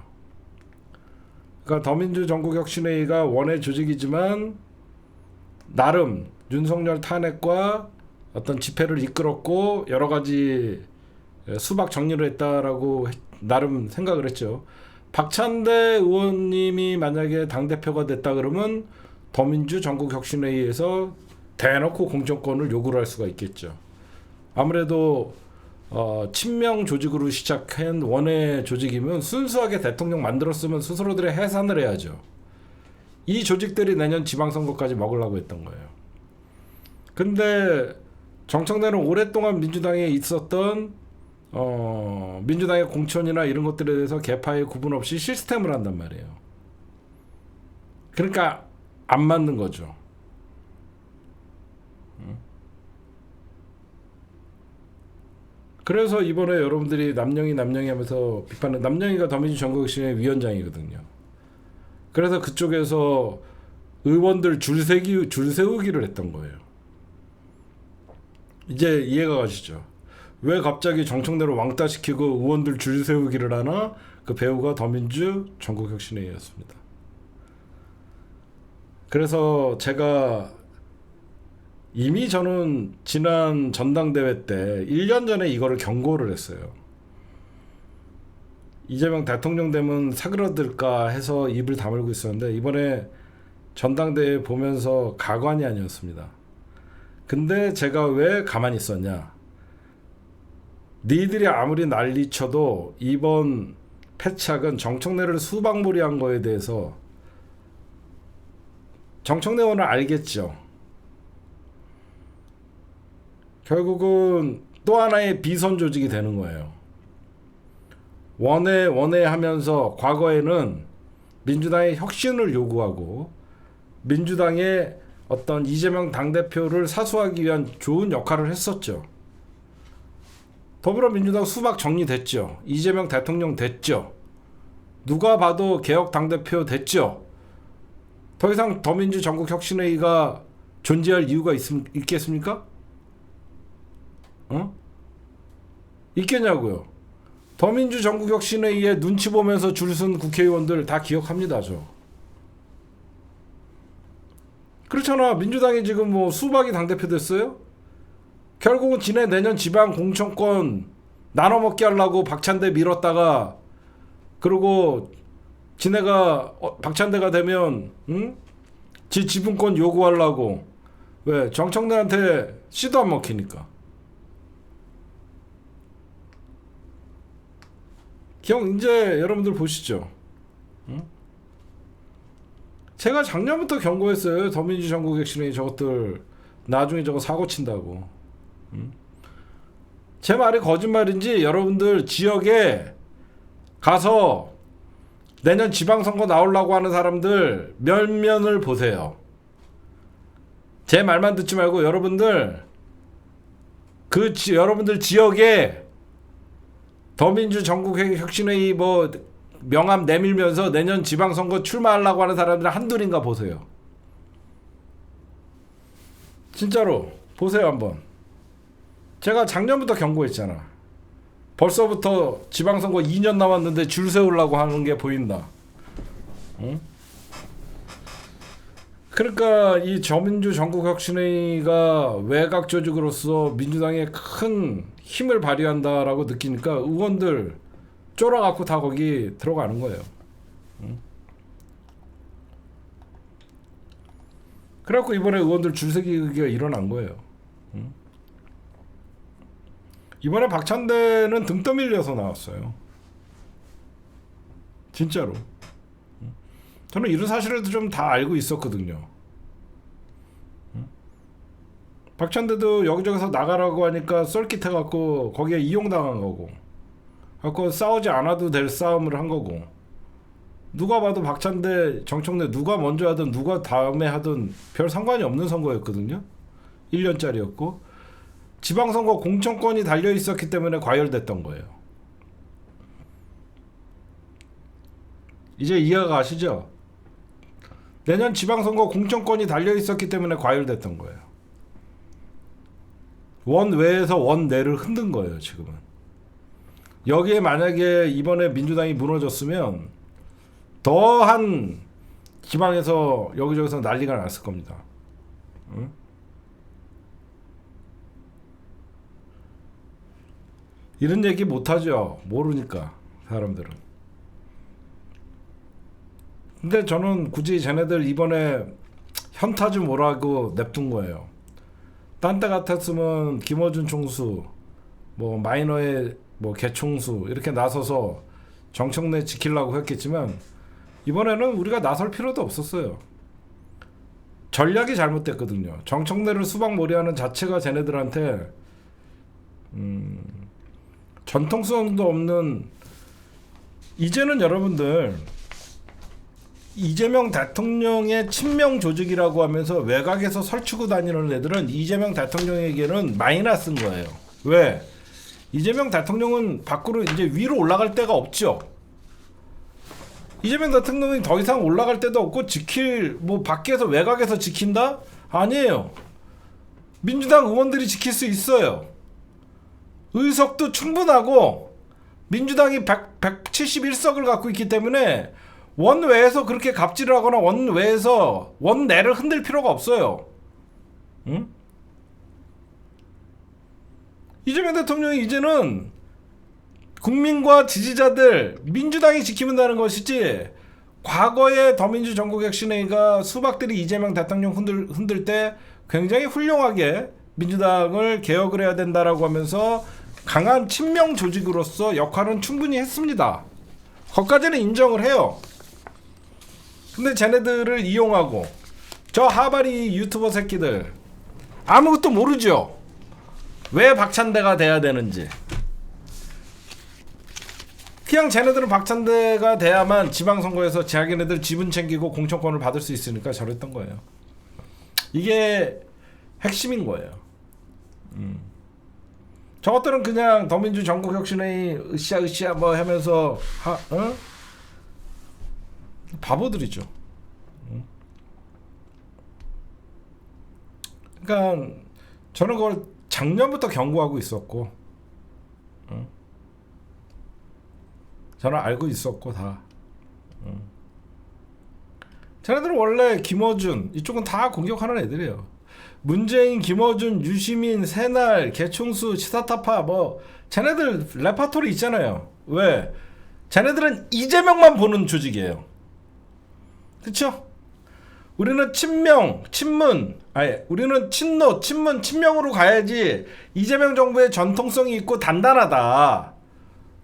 그러니까 더민주 전국혁신회의가 원외 조직이지만 나름 윤석열 탄핵과 어떤 집회를 이끌었고 여러 가지 수박 정리를 했다라고 나름 생각을 했죠. 박찬대 의원님이 만약에 당대표가 됐다 그러면 더민주 전국혁신회의에서 대놓고 공천권을 요구를 할 수가 있겠죠. 아무래도 친명 조직으로 시작한 원외 조직이면 순수하게 대통령 만들었으면 스스로들이 해산을 해야죠. 이 조직들이 내년 지방선거까지 먹으려고 했던 거예요. 근데 정청래는 오랫동안 민주당에 있었던 민주당의 공천이나 이런 것들에 대해서 계파의 구분 없이 시스템을 한단 말이에요. 그러니까 안 맞는 거죠. 그래서 이번에 여러분들이 남영희 하면서 비판은 남영희가 더민주 전국혁신회 위원장이거든요. 그래서 그쪽에서 의원들 줄 세우기를 했던 거예요. 이제 이해가 가시죠? 왜 갑자기 정청래로 왕따시키고 의원들 줄 세우기를 하나? 그 배우가 더민주 전국혁신회의였습니다. 그래서 제가 이미 저는 지난 전당대회 때 1년 전에 이거를 경고를 했어요. 이재명 대통령 되면 사그러들까 해서 입을 다물고 있었는데 이번에 전당대회 보면서 가관이 아니었습니다. 근데 제가 왜 가만히 있었냐? 니들이 아무리 난리쳐도 이번 패착은 정청래를 수박몰이한 거에 대해서 정청래 의원은 알겠죠. 결국은 또 하나의 비선 조직이 되는 거예요. 원외 하면서 과거에는 민주당의 혁신을 요구하고 민주당의 어떤 이재명 당대표를 사수하기 위한 좋은 역할을 했었죠. 더불어민주당 수박 정리됐죠. 이재명 대통령 됐죠. 누가 봐도 개혁 당대표 됐죠. 더 이상 더민주 전국혁신회의가 존재할 이유가 있겠습니까? 있겠냐고요. 더민주 전국혁신회의에 눈치 보면서 줄 쓴 국회의원들 다 기억합니다. 저. 그렇잖아. 민주당이 지금 뭐 수박이 당대표 됐어요? 결국은 지내 내년 지방 공천권 나눠먹게 하려고 박찬대 밀었다가 그리고 지네가 박찬대가 되면 지 지분권 요구하려고 왜 정청래한테 씨도 안 먹히니까. 이제 여러분들 보시죠. 제가 작년부터 경고했어요. 더민주 전국혁신회의 저것들 나중에 저거 사고 친다고. 제 말이 거짓말인지 여러분들 지역에 가서 내년 지방선거 나오려고 하는 사람들 면면을 보세요. 제 말만 듣지 말고 여러분들 여러분들 지역에 더민주 전국혁신회의 뭐 명함 내밀면서 내년 지방선거 출마하려고 하는 사람들 한둘인가 보세요. 진짜로 보세요 한번. 제가 작년부터 경고했잖아. 벌써부터 지방선거 2년 남았는데 줄 세우려고 하는 게 보인다. 응? 그러니까 이 더민주 전국혁신회의가 외곽 조직으로서 민주당에 큰 힘을 발휘한다라고 느끼니까 의원들 쫄아갖고 다 거기 들어가는 거예요. 응? 그래갖고 이번에 의원들 줄서기가 일어난 거예요. 응? 이번에 박찬대는 등 떠밀려서 나왔어요. 진짜로. 저는 이런 사실을 좀 다 알고 있었거든요. 박찬대도 여기저기서 나가라고 하니까 썰깃해갖고 거기에 이용당한 거고, 갖고 싸우지 않아도 될 싸움을 한 거고, 누가 봐도 박찬대, 정청래 누가 먼저 하든 누가 다음에 하든 별 상관이 없는 선거였거든요. 1년짜리였고 지방선거 공천권이 달려 있었기 때문에 과열됐던 거예요. 이제 이해가 가시죠? 내년 지방선거 공천권이 달려 있었기 때문에 과열됐던 거예요. 원외에서 원내를 흔든 거예요, 지금은. 여기에 만약에 이번에 민주당이 무너졌으면 더한 지방에서 여기저기서 난리가 났을 겁니다. 응? 이런 얘기 못하죠. 모르니까 사람들은. 근데 저는 굳이 쟤네들 이번에 현타 좀 오라고 냅둔 거예요. 딴 때 같았으면 김어준 총수, 뭐 마이너의 뭐 개총수 이렇게 나서서 정청래 지키려고 했겠지만 이번에는 우리가 나설 필요도 없었어요. 전략이 잘못됐거든요. 정청래를 수박몰이하는 자체가 쟤네들한테 전통성도 없는. 이제는 여러분들 이재명 대통령의 친명 조직이라고 하면서 외곽에서 설치고 다니는 애들은 이재명 대통령에게는 마이너스인 거예요. 왜? 이재명 대통령은 밖으로 이제 위로 올라갈 데가 없죠. 이재명 대통령이 더 이상 올라갈 데도 없고 뭐 밖에서 외곽에서 지킨다? 아니에요. 민주당 의원들이 지킬 수 있어요. 의석도 충분하고 민주당이 171석을 갖고 있기 때문에 원외에서 그렇게 갑질을 하거나 원외에서 원내를 흔들 필요가 없어요. 응? 이재명 대통령이 이제는 국민과 지지자들 민주당이 지키면 되는 것이지, 과거에 더민주 전국혁신회의가 수박들이 이재명 대통령 흔들 때 굉장히 훌륭하게 민주당을 개혁을 해야 된다라고 하면서 강한 친명 조직으로서 역할은 충분히 했습니다. 거기까지는 인정을 해요. 근데 쟤네들을 이용하고 저 하바리 유튜버 새끼들 아무것도 모르죠. 왜 박찬대가 돼야 되는지. 그냥 쟤네들은 박찬대가 돼야만 지방선거에서 자기네들 지분 챙기고 공천권을 받을 수 있으니까 저랬던 거예요. 이게 핵심인 거예요. 저것들은 그냥 더민주 전국혁신회의 으쌰으쌰 뭐 하면서 바보들이죠. 그러니까 저는 그걸 작년부터 경고하고 있었고, 저는 알고 있었고 다. 쟤네들은 원래 김어준 이쪽은 다 공격하는 애들이에요. 문재인, 김어준, 유시민, 새날, 개총수, 치사타파 뭐 쟤네들 레파토리 있잖아요. 왜? 쟤네들은 이재명만 보는 조직이에요. 그쵸? 우리는 친명, 친문, 우리는 친노, 친문, 친명으로 가야지 이재명 정부의 전통성이 있고 단단하다.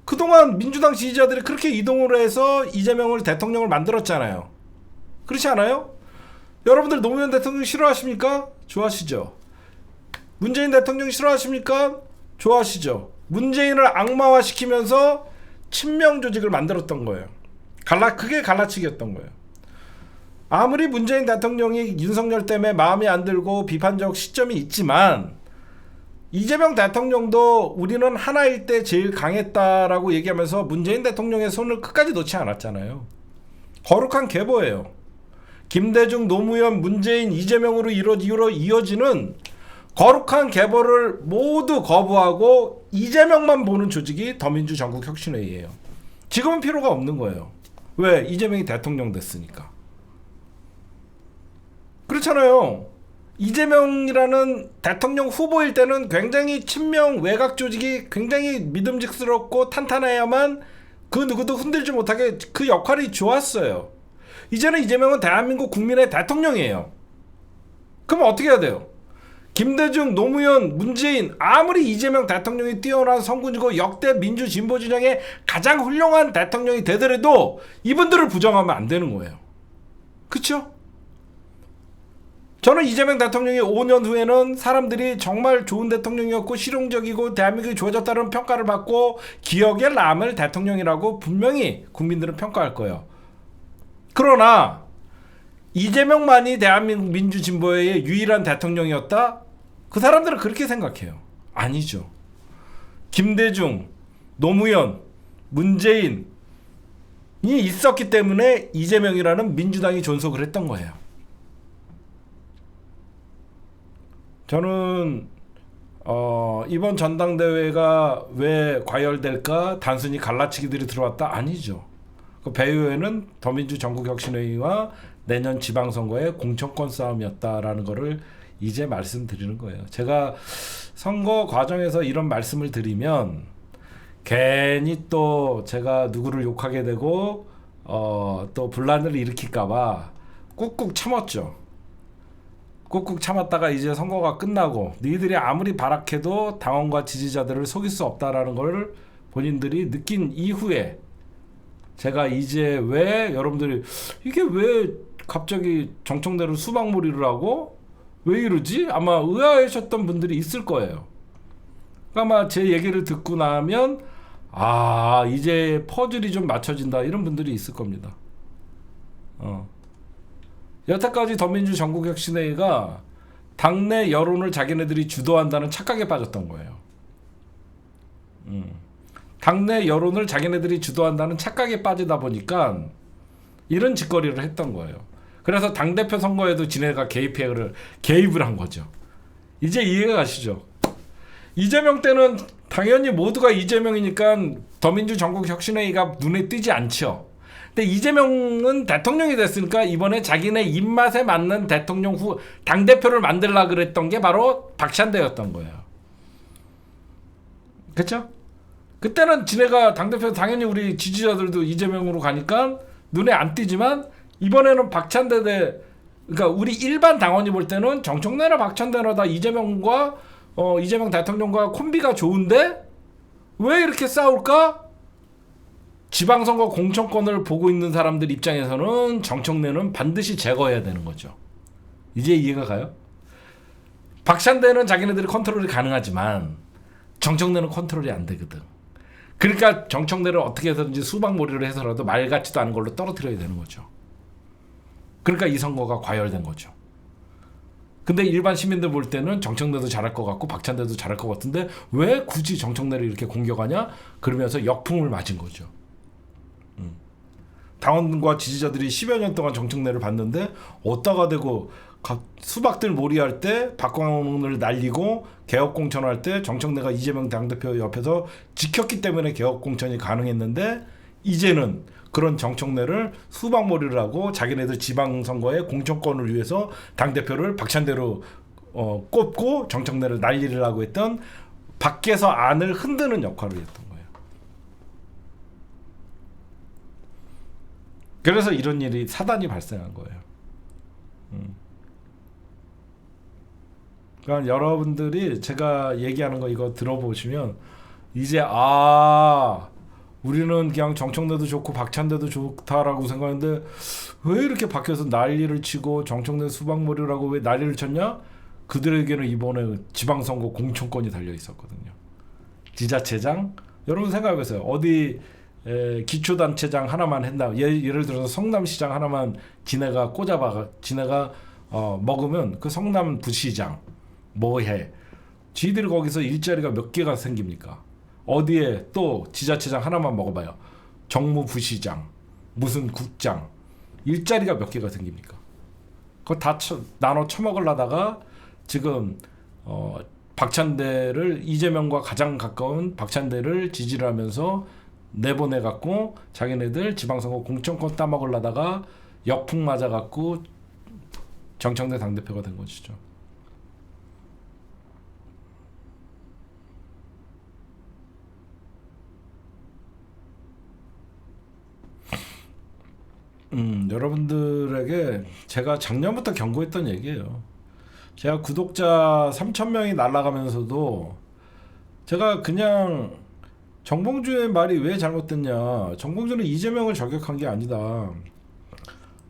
그동안 민주당 지지자들이 그렇게 이동을 해서 이재명을 대통령을 만들었잖아요. 그렇지 않아요? 여러분들 노무현 대통령 싫어하십니까? 좋아하시죠? 문재인 대통령 싫어하십니까? 좋아하시죠? 문재인을 악마화시키면서 친명 조직을 만들었던 거예요. 그게 갈라치기였던 거예요. 아무리 문재인 대통령이 윤석열 때문에 마음이 안 들고 비판적 시점이 있지만 이재명 대통령도 우리는 하나일 때 제일 강했다라고 얘기하면서 문재인 대통령의 손을 끝까지 놓지 않았잖아요. 거룩한 계보예요. 김대중, 노무현, 문재인, 이재명으로 이어지는 거룩한 계보를 모두 거부하고 이재명만 보는 조직이 더민주 전국혁신회의예요. 지금은 필요가 없는 거예요. 왜? 이재명이 대통령 됐으니까. 그렇잖아요. 이재명이라는 대통령 후보일 때는 굉장히 친명 외곽 조직이 굉장히 믿음직스럽고 탄탄해야만 그 누구도 흔들지 못하게 그 역할이 좋았어요. 이제는 이재명은 대한민국 국민의 대통령이에요. 그럼 어떻게 해야 돼요? 김대중, 노무현, 문재인 아무리 이재명 대통령이 뛰어난 성군이고 역대 민주 진보 진영의 가장 훌륭한 대통령이 되더라도 이분들을 부정하면 안 되는 거예요. 그쵸? 저는 이재명 대통령이 5년 후에는 사람들이 정말 좋은 대통령이었고 실용적이고 대한민국이 좋아졌다는 평가를 받고 기억에 남을 대통령이라고 분명히 국민들은 평가할 거예요. 그러나 이재명만이 대한민국 민주진보의 유일한 대통령이었다? 그 사람들은 그렇게 생각해요. 아니죠. 김대중, 노무현, 문재인이 있었기 때문에 이재명이라는 민주당이 존속을 했던 거예요. 저는 이번 전당대회가 왜 과열될까? 단순히 갈라치기들이 들어왔다? 아니죠. 그 배후에는 더민주 전국혁신회의와 내년 지방선거의 공천권 싸움이었다라는 거를 이제 말씀드리는 거예요. 제가 선거 과정에서 이런 말씀을 드리면 괜히 또 제가 누구를 욕하게 되고 또 분란을 일으킬까봐 꾹꾹 참았죠. 꾹꾹 참았다가 이제 선거가 끝나고 니들이 아무리 발악해도 당원과 지지자들을 속일 수 없다라는 걸 본인들이 느낀 이후에 제가 이제 왜 여러분들이 이게 왜 갑자기 정청래를 수박몰이를 하고 왜 이러지? 아마 의아해하셨던 분들이 있을 거예요. 아마 제 얘기를 듣고 나면 이제 퍼즐이 좀 맞춰진다 이런 분들이 있을 겁니다. 여태까지 더민주 전국혁신회의가 당내 여론을 자기네들이 주도한다는 착각에 빠졌던 거예요. 당내 여론을 자기네들이 주도한다는 착각에 빠지다 보니까 이런 짓거리를 했던 거예요. 그래서 당대표 선거에도 지네가 개입을 한 거죠. 이제 이해가 가시죠? 이재명 때는 당연히 모두가 이재명이니까 더민주 전국혁신회의가 눈에 띄지 않죠. 근데 이재명은 대통령이 됐으니까 이번에 자기네 입맛에 맞는 대통령 당대표를 만들려고 그랬던 게 바로 박찬대였던 거예요. 그렇죠? 그때는 지네가 당대표 당연히 우리 지지자들도 이재명으로 가니까 눈에 안 띄지만 이번에는 박찬대 그러니까 우리 일반 당원이 볼 때는 정청래나 박찬대나 다 이재명과 이재명 대통령과 콤비가 좋은데 왜 이렇게 싸울까? 지방선거 공천권을 보고 있는 사람들 입장에서는 정청래는 반드시 제거해야 되는 거죠. 이제 이해가 가요? 박찬대는 자기네들이 컨트롤이 가능하지만 정청래는 컨트롤이 안 되거든. 그러니까 정청래를 어떻게 해서든지 수박몰이를 해서라도 말 같지도 않은 걸로 떨어뜨려야 되는 거죠. 그러니까 이 선거가 과열된 거죠. 근데 일반 시민들 볼 때는 정청래도 잘할 것 같고 박찬대도 잘할 것 같은데 왜 굳이 정청래를 이렇게 공격하냐? 그러면서 역풍을 맞은 거죠. 당원과 지지자들이 10여 년 동안 정청래를 봤는데 어디다가 대고 수박들 몰이할 때 박광훈을 날리고 개혁공천할 때 정청래가 이재명 당대표 옆에서 지켰기 때문에 개혁공천이 가능했는데 이제는 그런 정청래를 수박몰이를 하고 자기네들 지방선거의 공천권을 위해서 당대표를 박찬대로 꼽고 정청래를 난리를 하고 했던 밖에서 안을 흔드는 역할을 했던 거예요. 그래서 이런 일이 사단이 발생한 거예요. 그러니까 여러분들이 제가 얘기하는 거 이거 들어보시면 이제 우리는 그냥 정청래도 좋고 박찬대도 좋다라고 생각하는데 왜 이렇게 밖에서 난리를 치고 정청래 수박몰이라고 왜 난리를 쳤냐? 그들에게는 이번에 지방선거 공천권이 달려 있었거든요. 지자체장 여러분 생각해보세요. 어디 기초단체장 하나만 했나? 예를 들어서 성남시장 하나만 지네가 먹으면 그 성남 부시장 뭐해? 지들이 거기서 일자리가 몇 개가 생깁니까? 어디에 또 지자체장 하나만 먹어봐요. 정무부시장, 무슨 국장, 일자리가 몇 개가 생깁니까? 그거 다 나눠 처먹으려다가 지금 박찬대를 이재명과 가장 가까운 박찬대를 지지를 하면서 내보내갖고 자기네들 지방선거 공천권 따먹으려다가 역풍 맞아갖고 정청래 당대표가 된 것이죠. 여러분들에게 제가 작년부터 경고했던 얘기예요. 제가 구독자 3,000명이 날아가면서도 제가 그냥 정봉주의 말이 왜 잘못됐냐. 정봉주는 이재명을 저격한 게 아니다.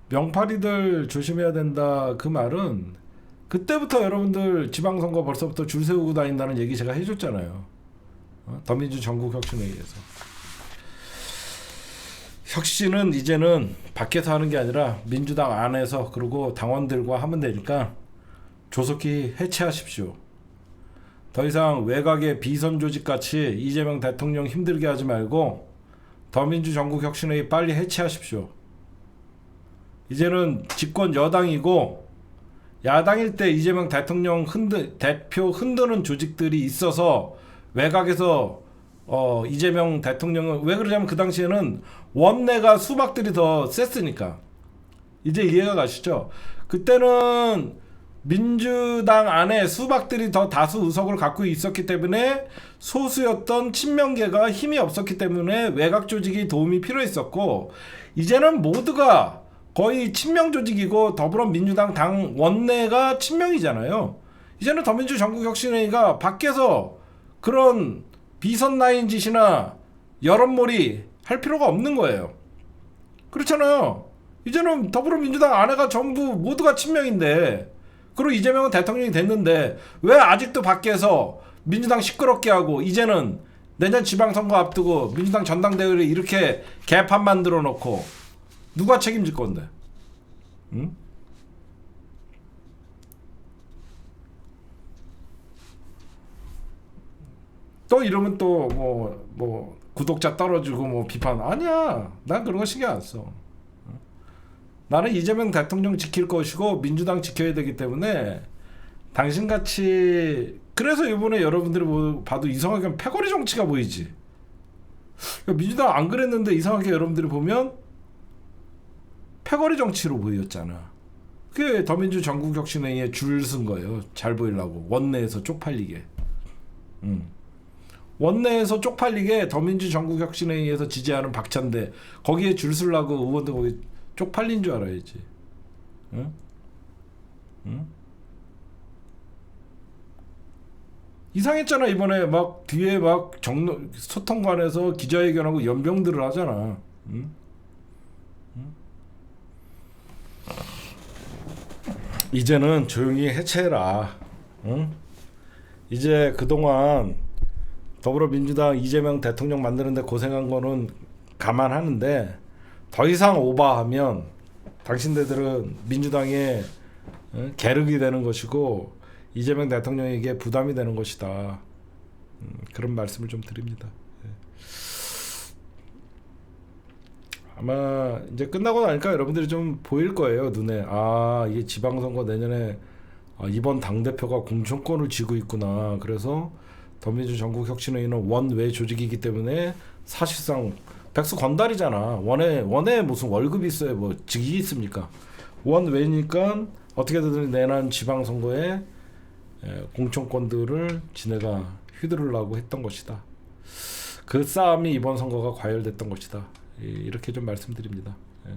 명파리들 조심해야 된다. 그 말은 그때부터 여러분들 지방선거 벌써부터 줄 세우고 다닌다는 얘기 제가 해줬잖아요. 더민주 전국혁신회의에서. 혁신은 이제는 밖에서 하는 게 아니라 민주당 안에서 그리고 당원들과 하면 되니까 조속히 해체하십시오. 더 이상 외곽의 비선 조직같이 이재명 대통령 힘들게 하지 말고 더민주 전국혁신회의 빨리 해체하십시오. 이제는 집권 여당이고 야당일 때 이재명 대통령 대표 흔드는 조직들이 있어서 외곽에서 이재명 대통령은 왜 그러냐면 그 당시에는 원내가 수박들이 더 셌으니까. 이제 이해가 가시죠? 그때는 민주당 안에 수박들이 더 다수 의석을 갖고 있었기 때문에 소수였던 친명계가 힘이 없었기 때문에 외곽 조직이 도움이 필요했었고, 이제는 모두가 거의 친명 조직이고 더불어민주당 당 원내가 친명이잖아요. 이제는 더민주 전국혁신회의가 밖에서 그런 비선 라인 짓이나 여론몰이 할 필요가 없는 거예요. 그렇잖아요. 이제는 더불어민주당 안에가 전부 모두가 친명인데, 그리고 이재명은 대통령이 됐는데 왜 아직도 밖에서 민주당 시끄럽게 하고, 이제는 내년 지방선거 앞두고 민주당 전당대회를 이렇게 개판 만들어 놓고 누가 책임질 건데? 응? 또 이러면 또 뭐 구독자 떨어지고 뭐 비판. 아니야, 난 그런 거 신경 안 써. 나는 이재명 대통령 지킬 것이고 민주당 지켜야 되기 때문에 당신같이. 그래서 이번에 여러분들이 봐도 이상하게 패거리 정치가 보이지. 민주당 안 그랬는데 이상하게 여러분들이 보면 패거리 정치로 보였잖아. 그게 더민주 전국혁신회의에 줄 쓴 거예요. 잘 보이려고. 원내에서 쪽팔리게. 원내에서 쪽팔리게 더민주 전국혁신회의에서 지지하는 박찬대, 거기에 줄 쓰려고 의원들 거기 쪽팔린 줄 알아야지. 응? 응? 이상했잖아. 이번에 막 뒤에 막 소통관에서 기자회견하고 연병들을 하잖아. 응? 이제는 조용히 해체해라. 응? 이제 그동안 더불어민주당 이재명 대통령 만드는데 고생한 거는 감안하는데, 더 이상 오버하면 당신네들은 민주당에 계륵이 되는 것이고 이재명 대통령에게 부담이 되는 것이다. 그런 말씀을 좀 드립니다. 아마 이제 끝나고 나니까 여러분들이 좀 보일 거예요, 눈에. 아, 이게 지방선거 내년에 이번 당대표가 공천권을 쥐고 있구나. 그래서 더민주 전국혁신회의는 원외 조직이기 때문에 사실상 백수 건달이잖아. 원에 무슨 월급이 있어요? 뭐 직이 있습니까? 원외니까 어떻게든 내년 지방선거에 공천권들을 지네가 휘두르려고 했던 것이다. 그 싸움이 이번 선거가 과열됐던 것이다. 이렇게 좀 말씀드립니다. 예.